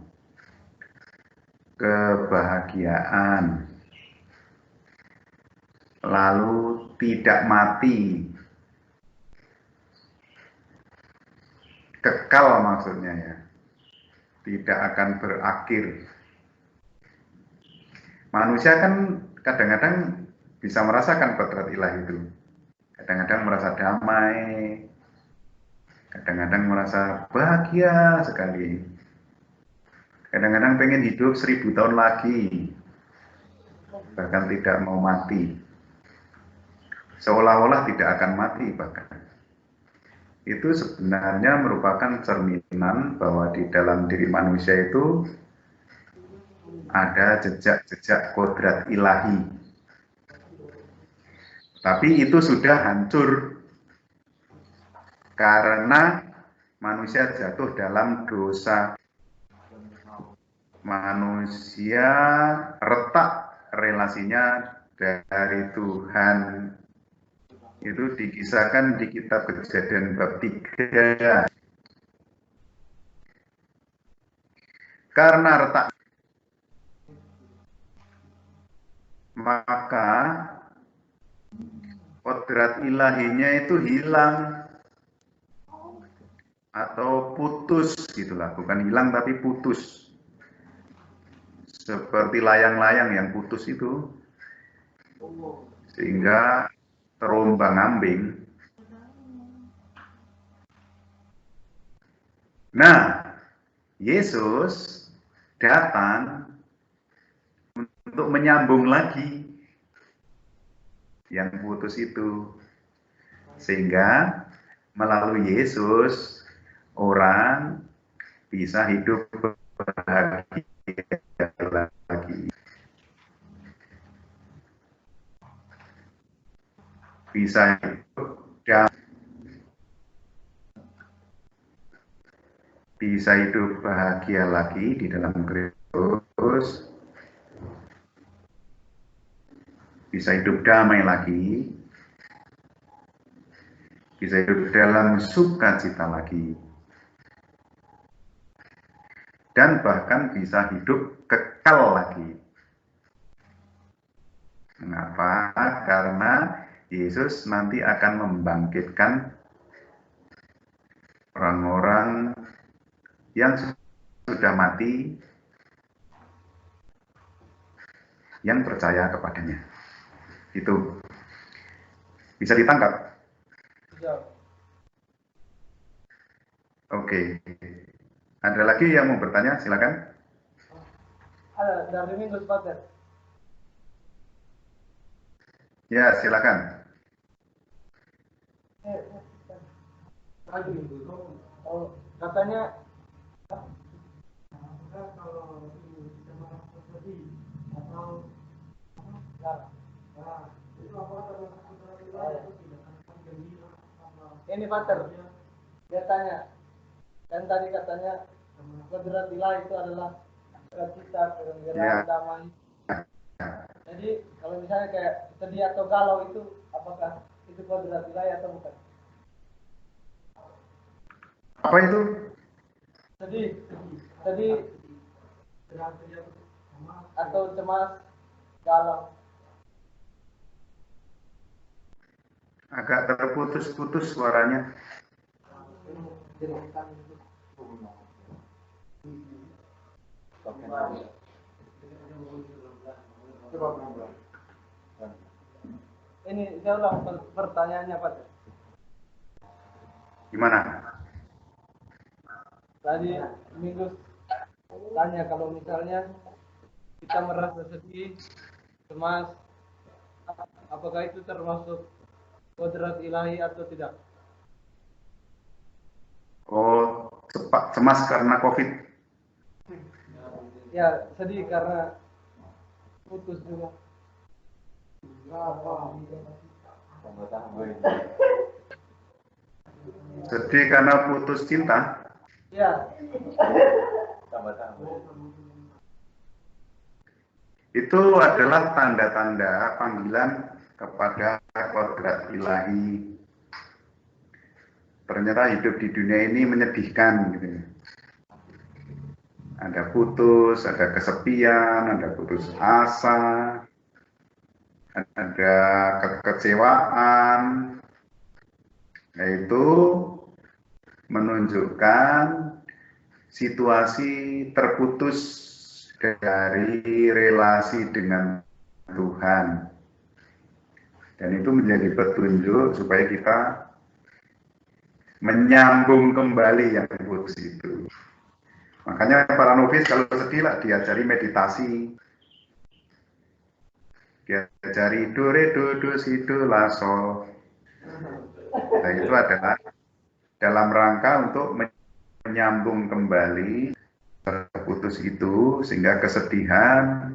kebahagiaan, lalu tidak mati, kekal maksudnya ya, tidak akan berakhir. Manusia kan kadang-kadang bisa merasakan kodrat ilahi itu. Kadang-kadang merasa damai, kadang-kadang merasa bahagia sekali. Kadang-kadang pengen hidup 1000 tahun lagi, bahkan tidak mau mati. Seolah-olah tidak akan mati bahkan. Itu sebenarnya merupakan cerminan bahwa di dalam diri manusia itu ada jejak-jejak kodrat ilahi. Tapi itu sudah hancur karena manusia jatuh dalam dosa. Manusia retak relasinya dari Tuhan. Itu dikisahkan di kitab Kejadian bab 3. Karena retak, maka kodrat ilahinya itu hilang atau putus gitulah, bukan hilang tapi putus. Seperti layang-layang yang putus itu, sehingga terombang-ambing. Nah, Yesus datang untuk menyambung lagi yang putus itu, sehingga melalui Yesus orang bisa hidup bahagia lagi, bisa hidup damai, bisa hidup bahagia lagi di dalam Kristus, bisa hidup damai lagi, bisa hidup dalam sukacita lagi, dan bahkan bisa hidup kekal lagi. Mengapa? Karena Yesus nanti akan membangkitkan orang-orang yang sudah mati, yang percaya kepadanya. Itu bisa ditangkap? Ya. Oke. Ada lagi yang mau bertanya? Silakan. Ada dari Minggu Pater. Ya, silakan. Oh, katanya ini Pater, dia tanya, kan tadi katanya kodrat ilahi itu adalah sukacita, kegembiraan, damai. Jadi kalau misalnya kayak sedih atau galau itu, apakah itu kodrat ilahi atau bukan? Apa itu? Sedih atau cemas, galau. Agak terputus-putus suaranya. Ini saya ulang pertanyaannya Pak. Gimana? Tadi Minggu tanya kalau misalnya kita merasa sedih, cemas, apakah itu termasuk kodrat ilahi atau tidak? Oh, cemas karena COVID? Ya, sedih karena putus juga. Sedih karena putus cinta? Ya. Itu adalah tanda-tanda panggilan kepada kodrat ilahi. Ternyata hidup di dunia ini menyedihkan gitu. Ada putus, ada kesepian, ada putus asa, ada kekecewaan. Yaitu menunjukkan situasi terputus dari relasi dengan Tuhan. Dan itu menjadi petunjuk supaya kita menyambung kembali yang putus itu. Makanya para novis kalau sedih lah diajari meditasi, diajari do re do si do la sol. Nah itu adalah dalam rangka untuk menyambung kembali terputus itu sehingga kesedihan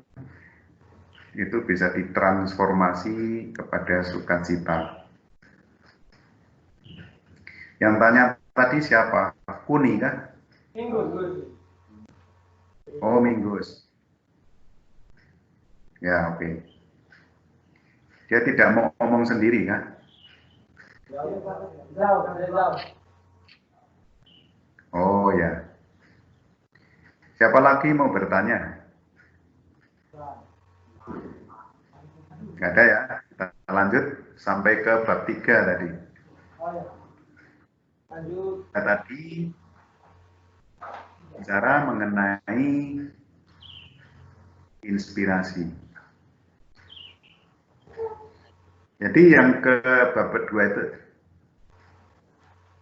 itu bisa ditransformasi kepada sukacita. Yang tanya tadi siapa? Kuni kan? Minggus. Oh, Minggus. Ya, oke. Dia tidak mau ngomong sendiri kan? Jauh. Oh ya. Siapa lagi mau bertanya? Nggak ada ya? Kita lanjut sampai ke bab 3 tadi. Oh ya. Lanjut. Nah, tadi bicara mengenai inspirasi. Jadi yang ke bab kedua itu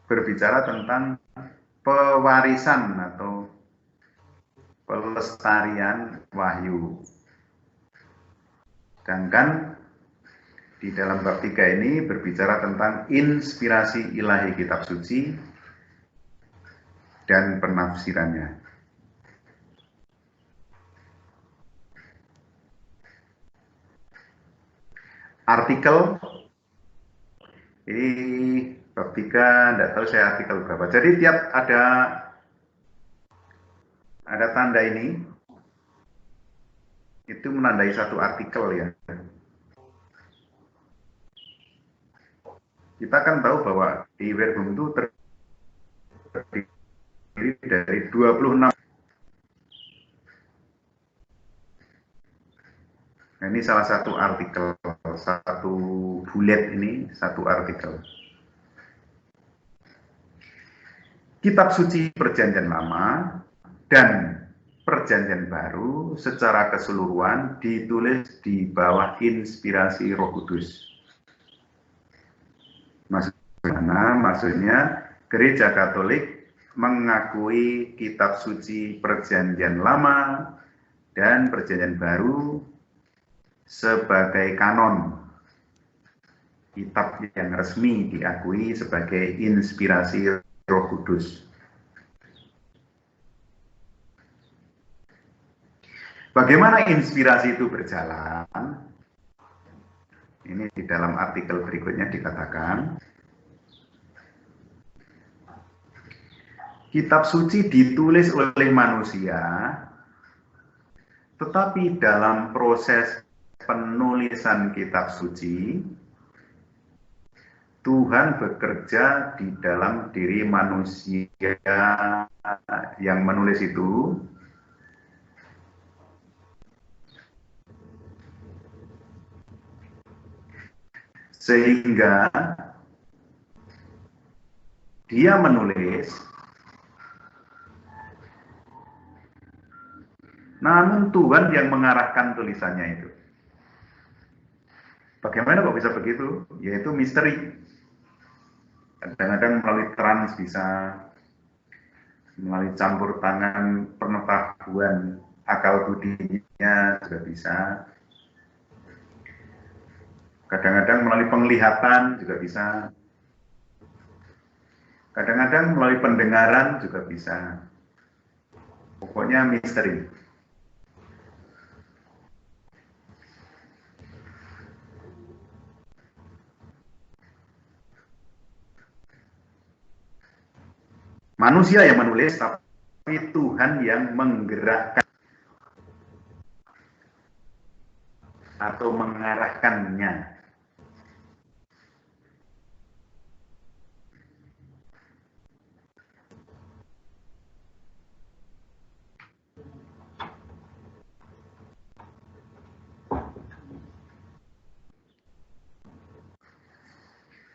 berbicara tentang pewarisan atau pelestarian wahyu. Sedangkan di dalam bab 3 ini berbicara tentang inspirasi ilahi kitab suci dan penafsirannya. Artikel ini bab 3, tidak tahu saya artikel berapa. Jadi tiap ada tanda ini itu menandai satu artikel ya. Kita kan tahu bahwa di verbum itu terdiri dari 26. Nah, ini salah satu artikel, satu bulet ini satu artikel. Kitab suci Perjanjian Lama dan Perjanjian Baru secara keseluruhan ditulis di bawah inspirasi Roh Kudus. Maksudnya Gereja Katolik mengakui kitab suci Perjanjian Lama dan Perjanjian Baru sebagai kanon, kitab yang resmi diakui sebagai inspirasi Roh Kudus. Bagaimana inspirasi itu berjalan? Ini di dalam artikel berikutnya dikatakan, kitab suci ditulis oleh manusia, tetapi dalam proses penulisan kitab suci, Tuhan bekerja di dalam diri manusia yang menulis itu, sehingga dia menulis, namun Tuhan yang mengarahkan tulisannya itu. Bagaimana kok bisa begitu? Yaitu misteri. Kadang-kadang melalui trans bisa, melalui campur tangan pengetahuan akal budinya juga bisa. Kadang-kadang melalui penglihatan juga bisa. Kadang-kadang melalui pendengaran juga bisa. Pokoknya misteri. Manusia yang menulis, tapi Tuhan yang menggerakkan atau mengarahkannya.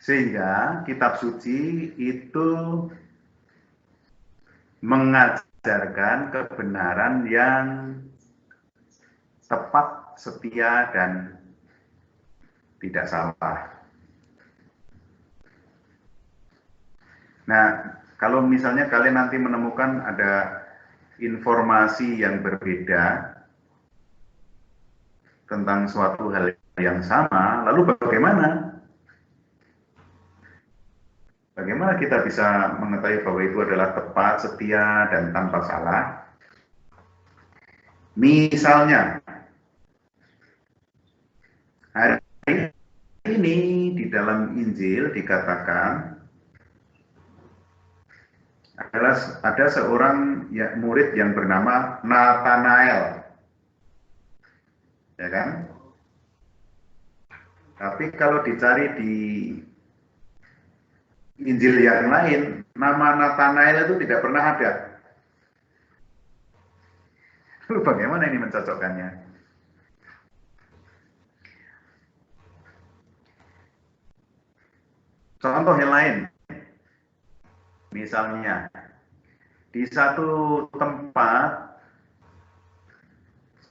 Sehingga kitab suci itu mengajarkan kebenaran yang tepat, setia, dan tidak salah. Nah, kalau misalnya kalian nanti menemukan ada informasi yang berbeda tentang suatu hal yang sama, lalu bagaimana? Bagaimana kita bisa mengetahui bahwa itu adalah tepat, setia, dan tanpa salah? Misalnya, hari ini di dalam Injil dikatakan ada seorang murid yang bernama Nathanael, ya kan? Tapi kalau dicari di Injil yang lain, nama Nathanael itu tidak pernah ada. Lalu bagaimana ini mencocokkannya? Contoh yang lain, misalnya di satu tempat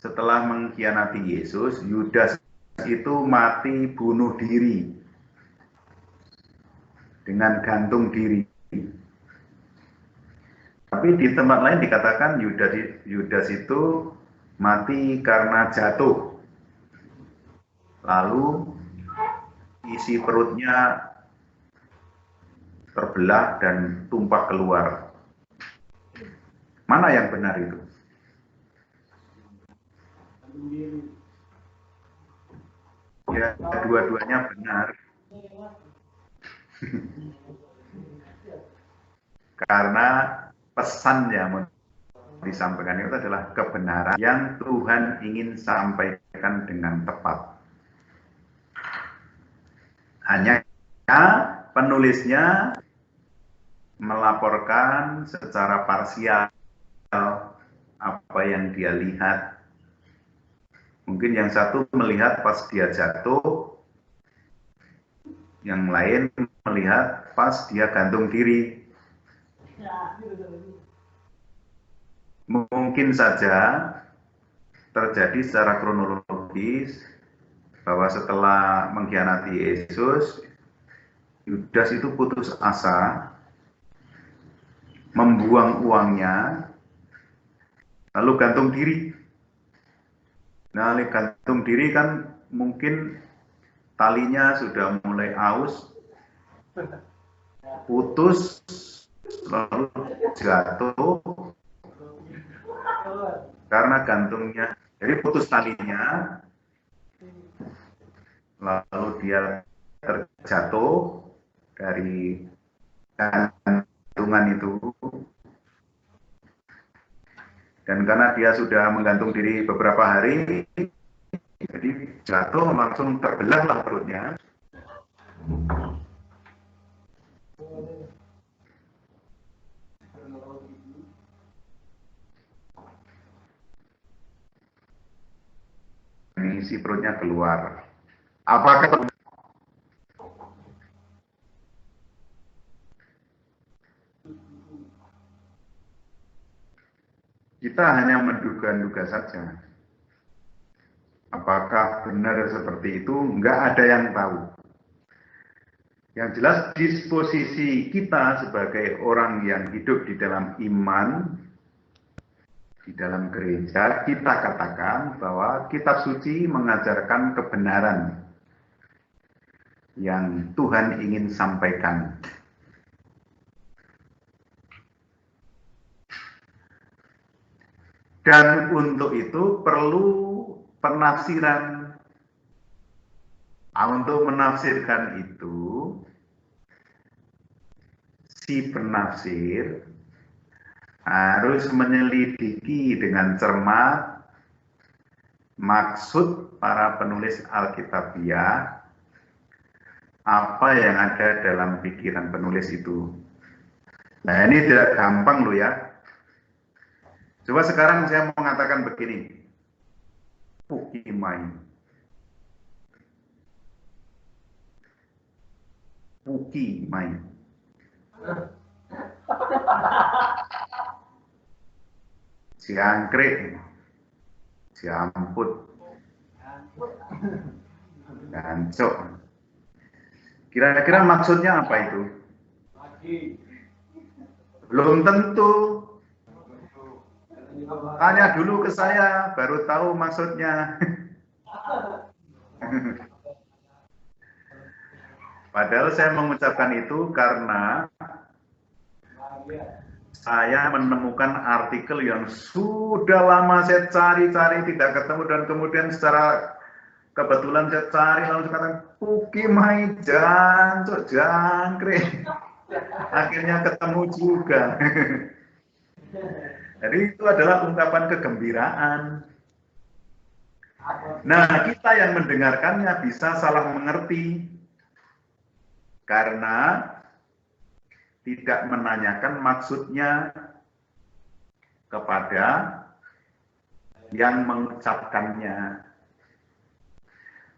setelah mengkhianati Yesus, Yudas itu mati bunuh diri dengan gantung diri. Tapi di tempat lain dikatakan Yudas itu mati karena jatuh, lalu isi perutnya terbelah dan tumpah keluar. Mana yang benar itu? Ya, dua-duanya benar. Karena pesan yang disampaikan itu adalah kebenaran yang Tuhan ingin sampaikan dengan tepat. Hanya penulisnya melaporkan secara parsial apa yang dia lihat. Mungkin yang satu melihat pas dia jatuh, yang lain melihat pas dia gantung diri. Mungkin saja terjadi secara kronologis bahwa setelah mengkhianati Yesus, Yudas itu putus asa, membuang uangnya, lalu gantung diri. Nah, gantung diri kan mungkin talinya sudah mulai aus, putus, lalu jatuh karena gantungnya. Jadi putus talinya, lalu dia terjatuh dari gantungan itu. Dan karena dia sudah menggantung diri beberapa hari, jadi jatuh langsung terbelahlah perutnya. Isi perutnya keluar. Apakah kita hanya menduga-duga saja? Apakah benar seperti itu? Enggak ada yang tahu. Yang jelas disposisi kita sebagai orang yang hidup di dalam iman, di dalam gereja, kita katakan bahwa kitab suci mengajarkan kebenaran yang Tuhan ingin sampaikan. Dan untuk itu perlu penafsiran. Untuk menafsirkan itu, si penafsir harus menyelidiki dengan cermat maksud para penulis Alkitabiah, apa yang ada dalam pikiran penulis itu. Nah, ini tidak gampang loh ya. Coba sekarang saya mau mengatakan begini. Pukimai. Pukimai. Jangkrik. Jamput. Gancok. Kira-kira maksudnya apa itu? Belum tentu. Tanya dulu ke saya, baru tahu maksudnya. Padahal saya mengucapkan itu karena saya menemukan artikel yang sudah lama saya cari-cari tidak ketemu, dan kemudian secara kebetulan saya cari lalu sekarang Pukimai Jancok Jangkrik. Akhirnya ketemu juga. Jadi itu adalah ungkapan kegembiraan. Nah, kita yang mendengarkannya bisa salah mengerti karena tidak menanyakan maksudnya kepada yang mengucapkannya.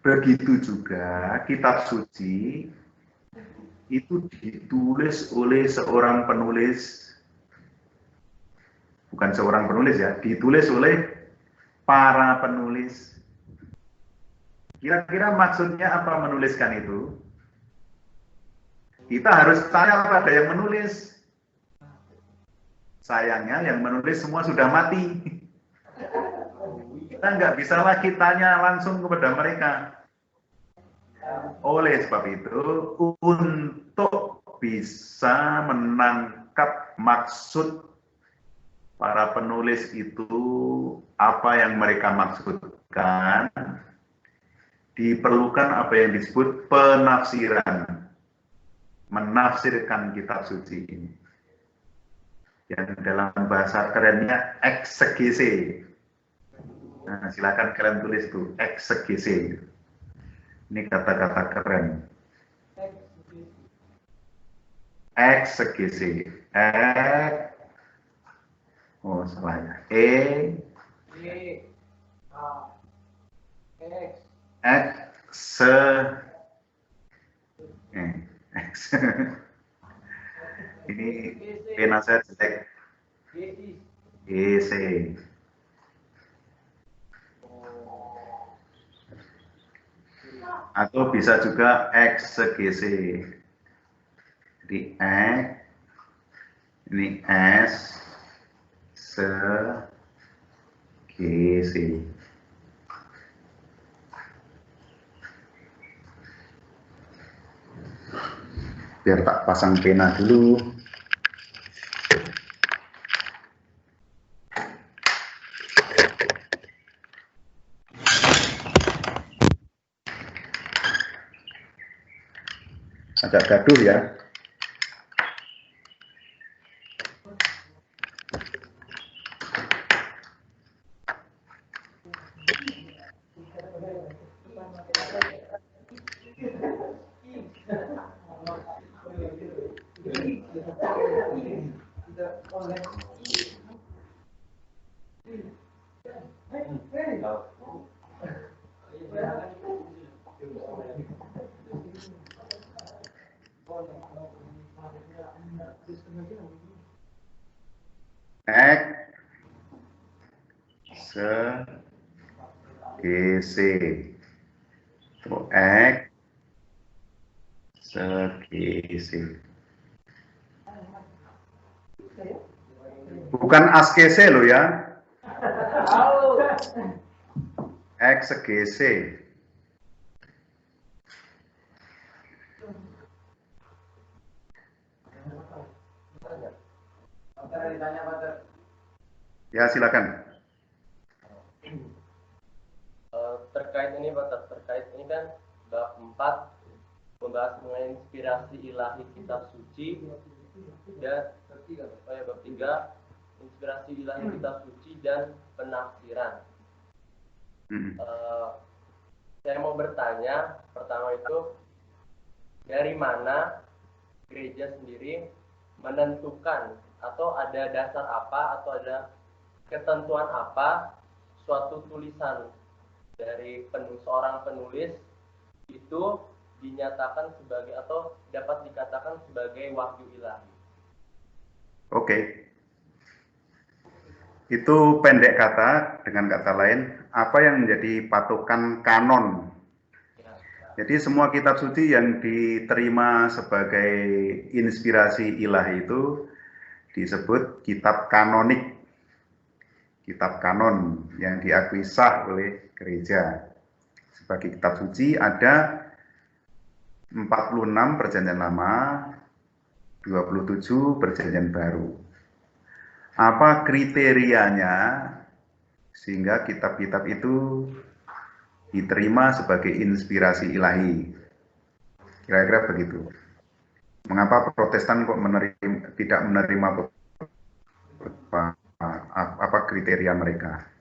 Begitu juga kitab suci itu ditulis oleh seorang penulis, bukan seorang penulis ya, ditulis oleh para penulis. Kira-kira maksudnya apa menuliskan itu? Kita harus tanya pada yang menulis. Sayangnya yang menulis semua sudah mati. Kita nggak bisa lagi tanya langsung kepada mereka. Oleh sebab itu, untuk bisa menangkap maksud para penulis itu, apa yang mereka maksudkan, diperlukan apa yang disebut penafsiran, menafsirkan kitab suci ini. Yang dalam bahasa kerennya eksegese. Nah, silakan kalian tulis itu, eksegese. Ini kata-kata keren. Eksegese. Oh, salah ya. Ini pena saya jelek. GC. Atau bisa juga eksegese. Jadi ini S, se, GC. Biar tak pasang pena dulu. Agak gaduh ya. Eksegese. Tuh, eksegese. Bukan askese loh ya. Eksegese. Ya, silakan. ini Pak terkait ini kan bab 4 membahas mengenai inspirasi ilahi kitab suci dan bab 3 inspirasi ilahi kitab suci dan penafsiran. Saya mau bertanya, pertama itu dari mana gereja sendiri menentukan atau ada dasar apa atau ada ketentuan apa suatu tulisan dari seorang penulis itu dinyatakan sebagai atau dapat dikatakan sebagai wahyu ilahi. Oke. Itu pendek kata, dengan kata lain, apa yang menjadi patokan kanon. Jadi semua kitab suci yang diterima sebagai inspirasi ilahi itu disebut kitab kanonik. Kitab kanon yang diakui sah oleh gereja. Sebagai kitab suci ada 46 perjanjian lama, 27 perjanjian baru. Apa kriterianya sehingga kitab-kitab itu diterima sebagai inspirasi ilahi? Kira-kira begitu. Mengapa Protestan kok tidak menerima apa kriteria mereka?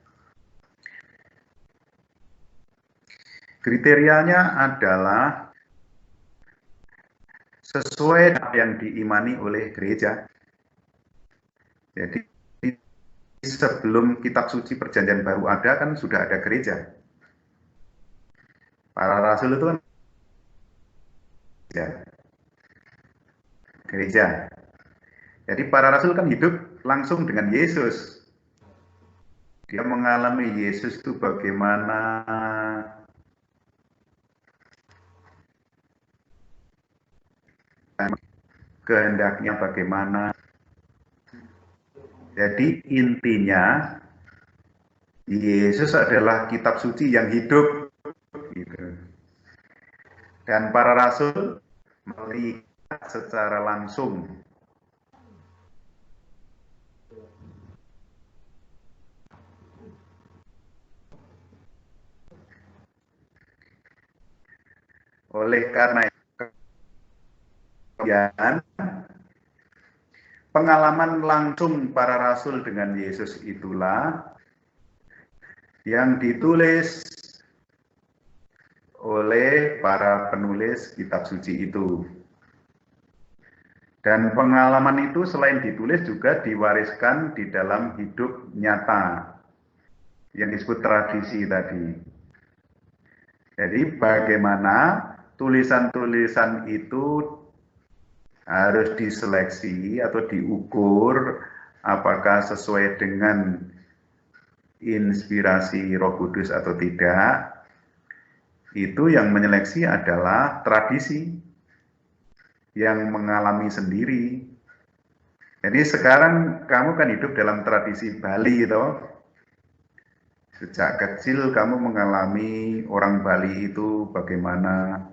Kriterianya adalah sesuai dengan yang diimani oleh gereja. Jadi sebelum kitab suci perjanjian baru ada kan sudah ada gereja. Para rasul itu kan gereja. Jadi para rasul kan hidup langsung dengan Yesus. Dia mengalami Yesus itu bagaimana, kehendaknya bagaimana. Jadi intinya Yesus adalah kitab suci yang hidup, gitu. Dan para rasul melihat secara langsung oleh karena pengalaman langsung para rasul dengan Yesus itulah yang ditulis oleh para penulis kitab suci itu. Dan pengalaman itu selain ditulis juga diwariskan di dalam hidup nyata yang disebut tradisi tadi. Jadi bagaimana tulisan-tulisan itu harus diseleksi atau diukur apakah sesuai dengan inspirasi Roh Kudus atau tidak. Itu yang menyeleksi adalah tradisi yang mengalami sendiri. Jadi sekarang kamu kan hidup dalam tradisi Bali, toh. Sejak kecil kamu mengalami orang Bali itu bagaimana.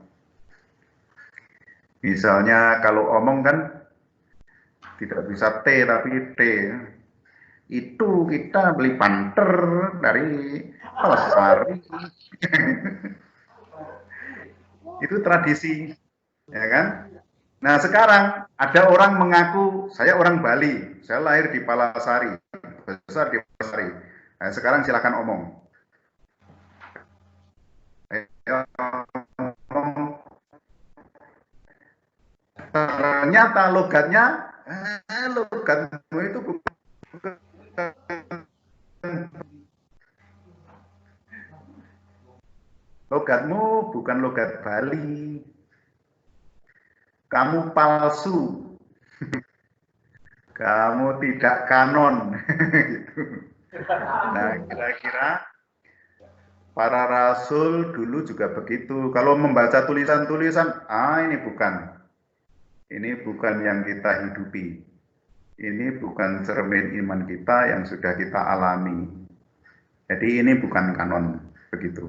Misalnya kalau omong kan tidak bisa T tapi T. Itu kita beli panter dari Palasari. Itu tradisi, ya kan? Nah sekarang ada orang mengaku saya orang Bali, saya lahir di Palasari, besar di Palasari. Nah, sekarang silakan omong. Ternyata logatnya, logatmu itu bukan, logatmu bukan logat Bali. Kamu palsu. Kamu tidak kanon. Gitu. Nah, kira-kira para rasul dulu juga begitu. Kalau membaca tulisan-tulisan, ini bukan. Ini bukan yang kita hidupi. Ini bukan cermin iman kita yang sudah kita alami. Jadi ini bukan kanon, begitu.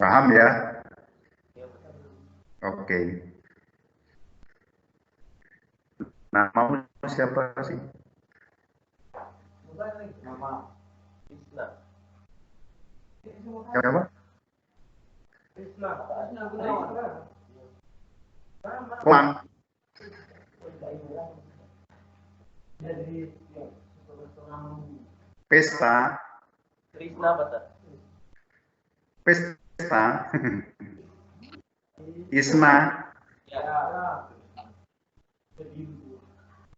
Paham ya? Oke. Nah, mau siapa sih? Nama Islam. Siapa? Krishna Gunawan. Komang. Pesta. Krishna apa tuh? Pesta. Isna. Ya.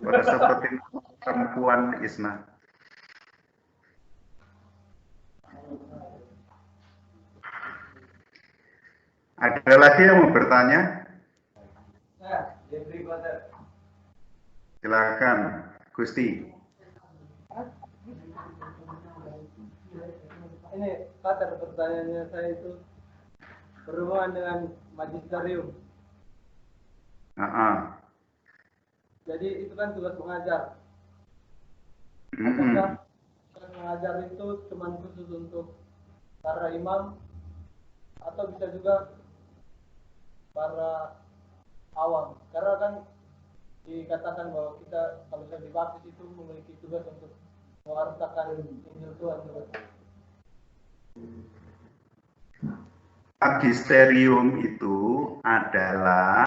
Seperti perempuan Isna. Ada lagi yang mau bertanya? Silakan, Gusti. Ini Pater, pertanyaannya saya itu berhubungan dengan magisterium. Jadi itu kan tugas mengajar. Apakah tugas mengajar itu cuma khusus untuk para imam atau bisa juga para awam? Karena kan dikatakan bahwa kita kalau sudah dibaptis itu memiliki tugas untuk mewartakan Injil Tuhan juga. Magisterium itu adalah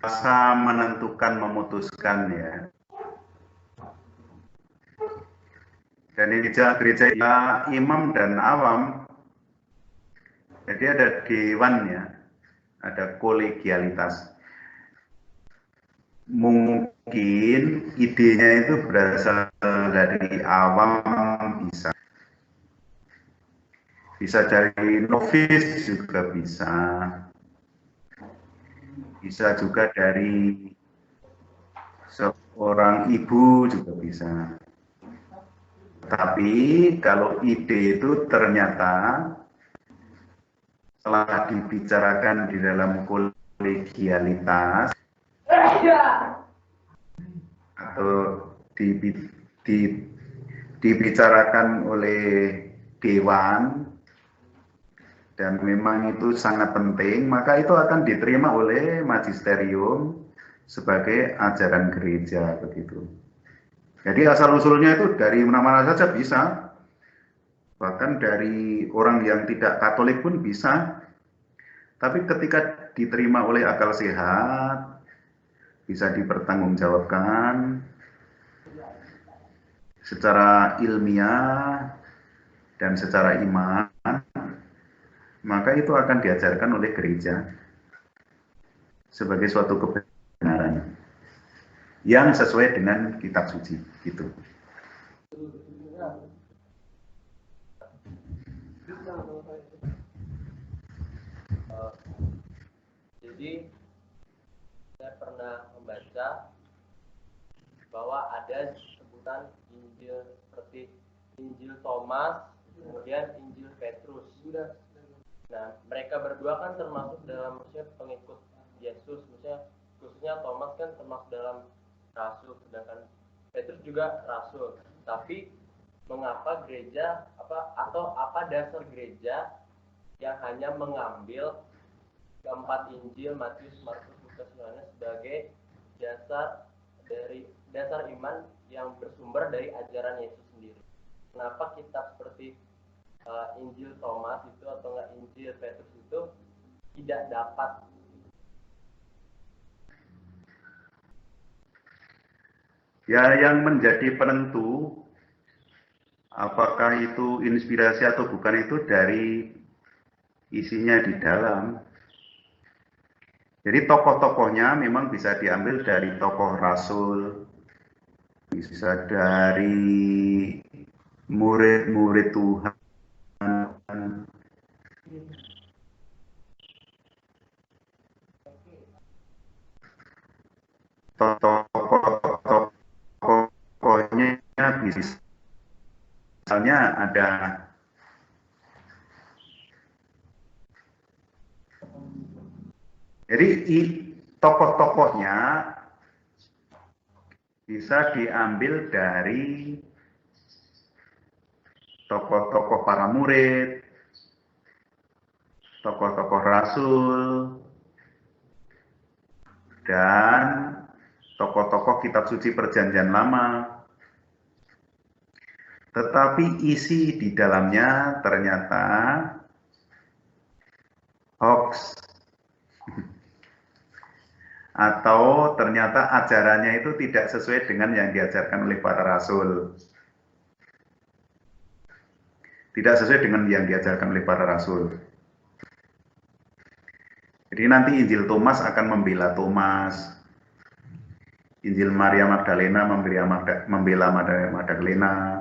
kuasa menentukan, memutuskan ya. Dan ini gereja imam dan awam, jadi ada dewannya, ada kolegialitas. Mungkin idenya itu berasal dari awam, bisa dari novis juga bisa juga dari seorang ibu juga bisa. Tapi kalau ide itu ternyata setelah dibicarakan di dalam kolegialitas atau dibicarakan oleh dewan dan memang itu sangat penting, maka itu akan diterima oleh magisterium sebagai ajaran gereja begitu. Jadi asal-usulnya itu dari mana-mana saja bisa, bahkan dari orang yang tidak Katolik pun bisa. Tapi ketika diterima oleh akal sehat, bisa dipertanggungjawabkan secara ilmiah dan secara iman, maka itu akan diajarkan oleh gereja sebagai suatu kebenaran yang sesuai dengan kitab suci gitu. Jadi saya pernah membaca bahwa ada sebutan Injil seperti Injil Thomas, kemudian Injil Petrus. Nah, mereka berdua kan termasuk dalam maksudnya pengikut Yesus, maksudnya khususnya Thomas kan termasuk dalam rasul, sedangkan Petrus juga rasul. Tapi mengapa gereja apa dasar gereja yang hanya mengambil keempat Injil Matius, Markus, Lukas, Yohanes sebagai dasar iman yang bersumber dari ajaran Yesus sendiri? Kenapa kitab seperti Injil Thomas itu atau enggak Injil Petrus itu tidak dapat? Ya, yang menjadi penentu apakah itu inspirasi atau bukan itu dari isinya di dalam. Jadi tokoh-tokohnya memang bisa diambil dari tokoh rasul, bisa dari murid-murid Tuhan, tokoh-tokohnya bisa, misalnya ada jadi tokoh-tokohnya bisa diambil dari tokoh-tokoh para murid, tokoh-tokoh rasul, dan tokoh-tokoh kitab suci perjanjian lama. tetapi isi di dalamnya ternyata hoax. Atau ternyata ajarannya itu tidak sesuai dengan yang diajarkan oleh para rasul. Tidak sesuai dengan yang diajarkan oleh para rasul. Jadi nanti Injil Thomas akan membela Thomas. Injil Maria Magdalena membela Magdalena.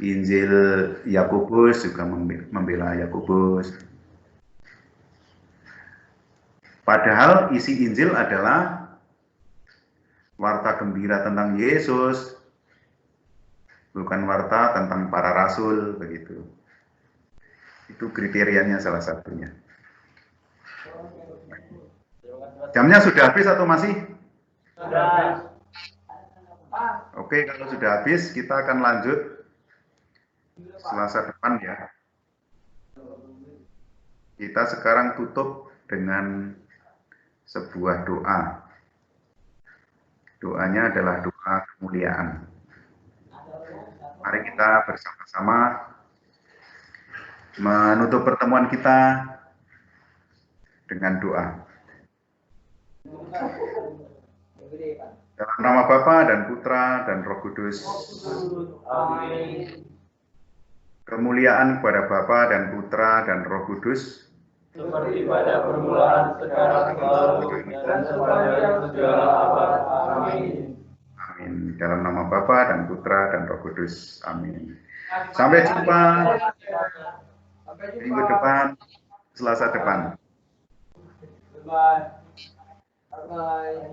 Injil Yakobus juga membela Yakobus. Padahal isi Injil adalah warta gembira tentang Yesus, bukan warta tentang para rasul, begitu. Itu kriterianya salah satunya. Jamnya sudah habis atau masih? Sudah. Oke, kalau sudah habis kita akan lanjut Selasa depan ya. Kita sekarang tutup dengan sebuah doa. Doanya adalah doa kemuliaan. Mari kita bersama-sama menutup pertemuan kita dengan doa. Dalam nama Bapa dan Putra dan Roh Kudus. Amin. Kemuliaan kepada Bapa dan Putra dan Roh Kudus. Seperti pada permulaan, sekarang, selalu, dan sepanjang segala abad. Amin. Amin. Dalam nama Bapa dan Putra dan Roh Kudus. Amin. Sampai jumpa minggu depan, Selasa depan. Bye. Bye.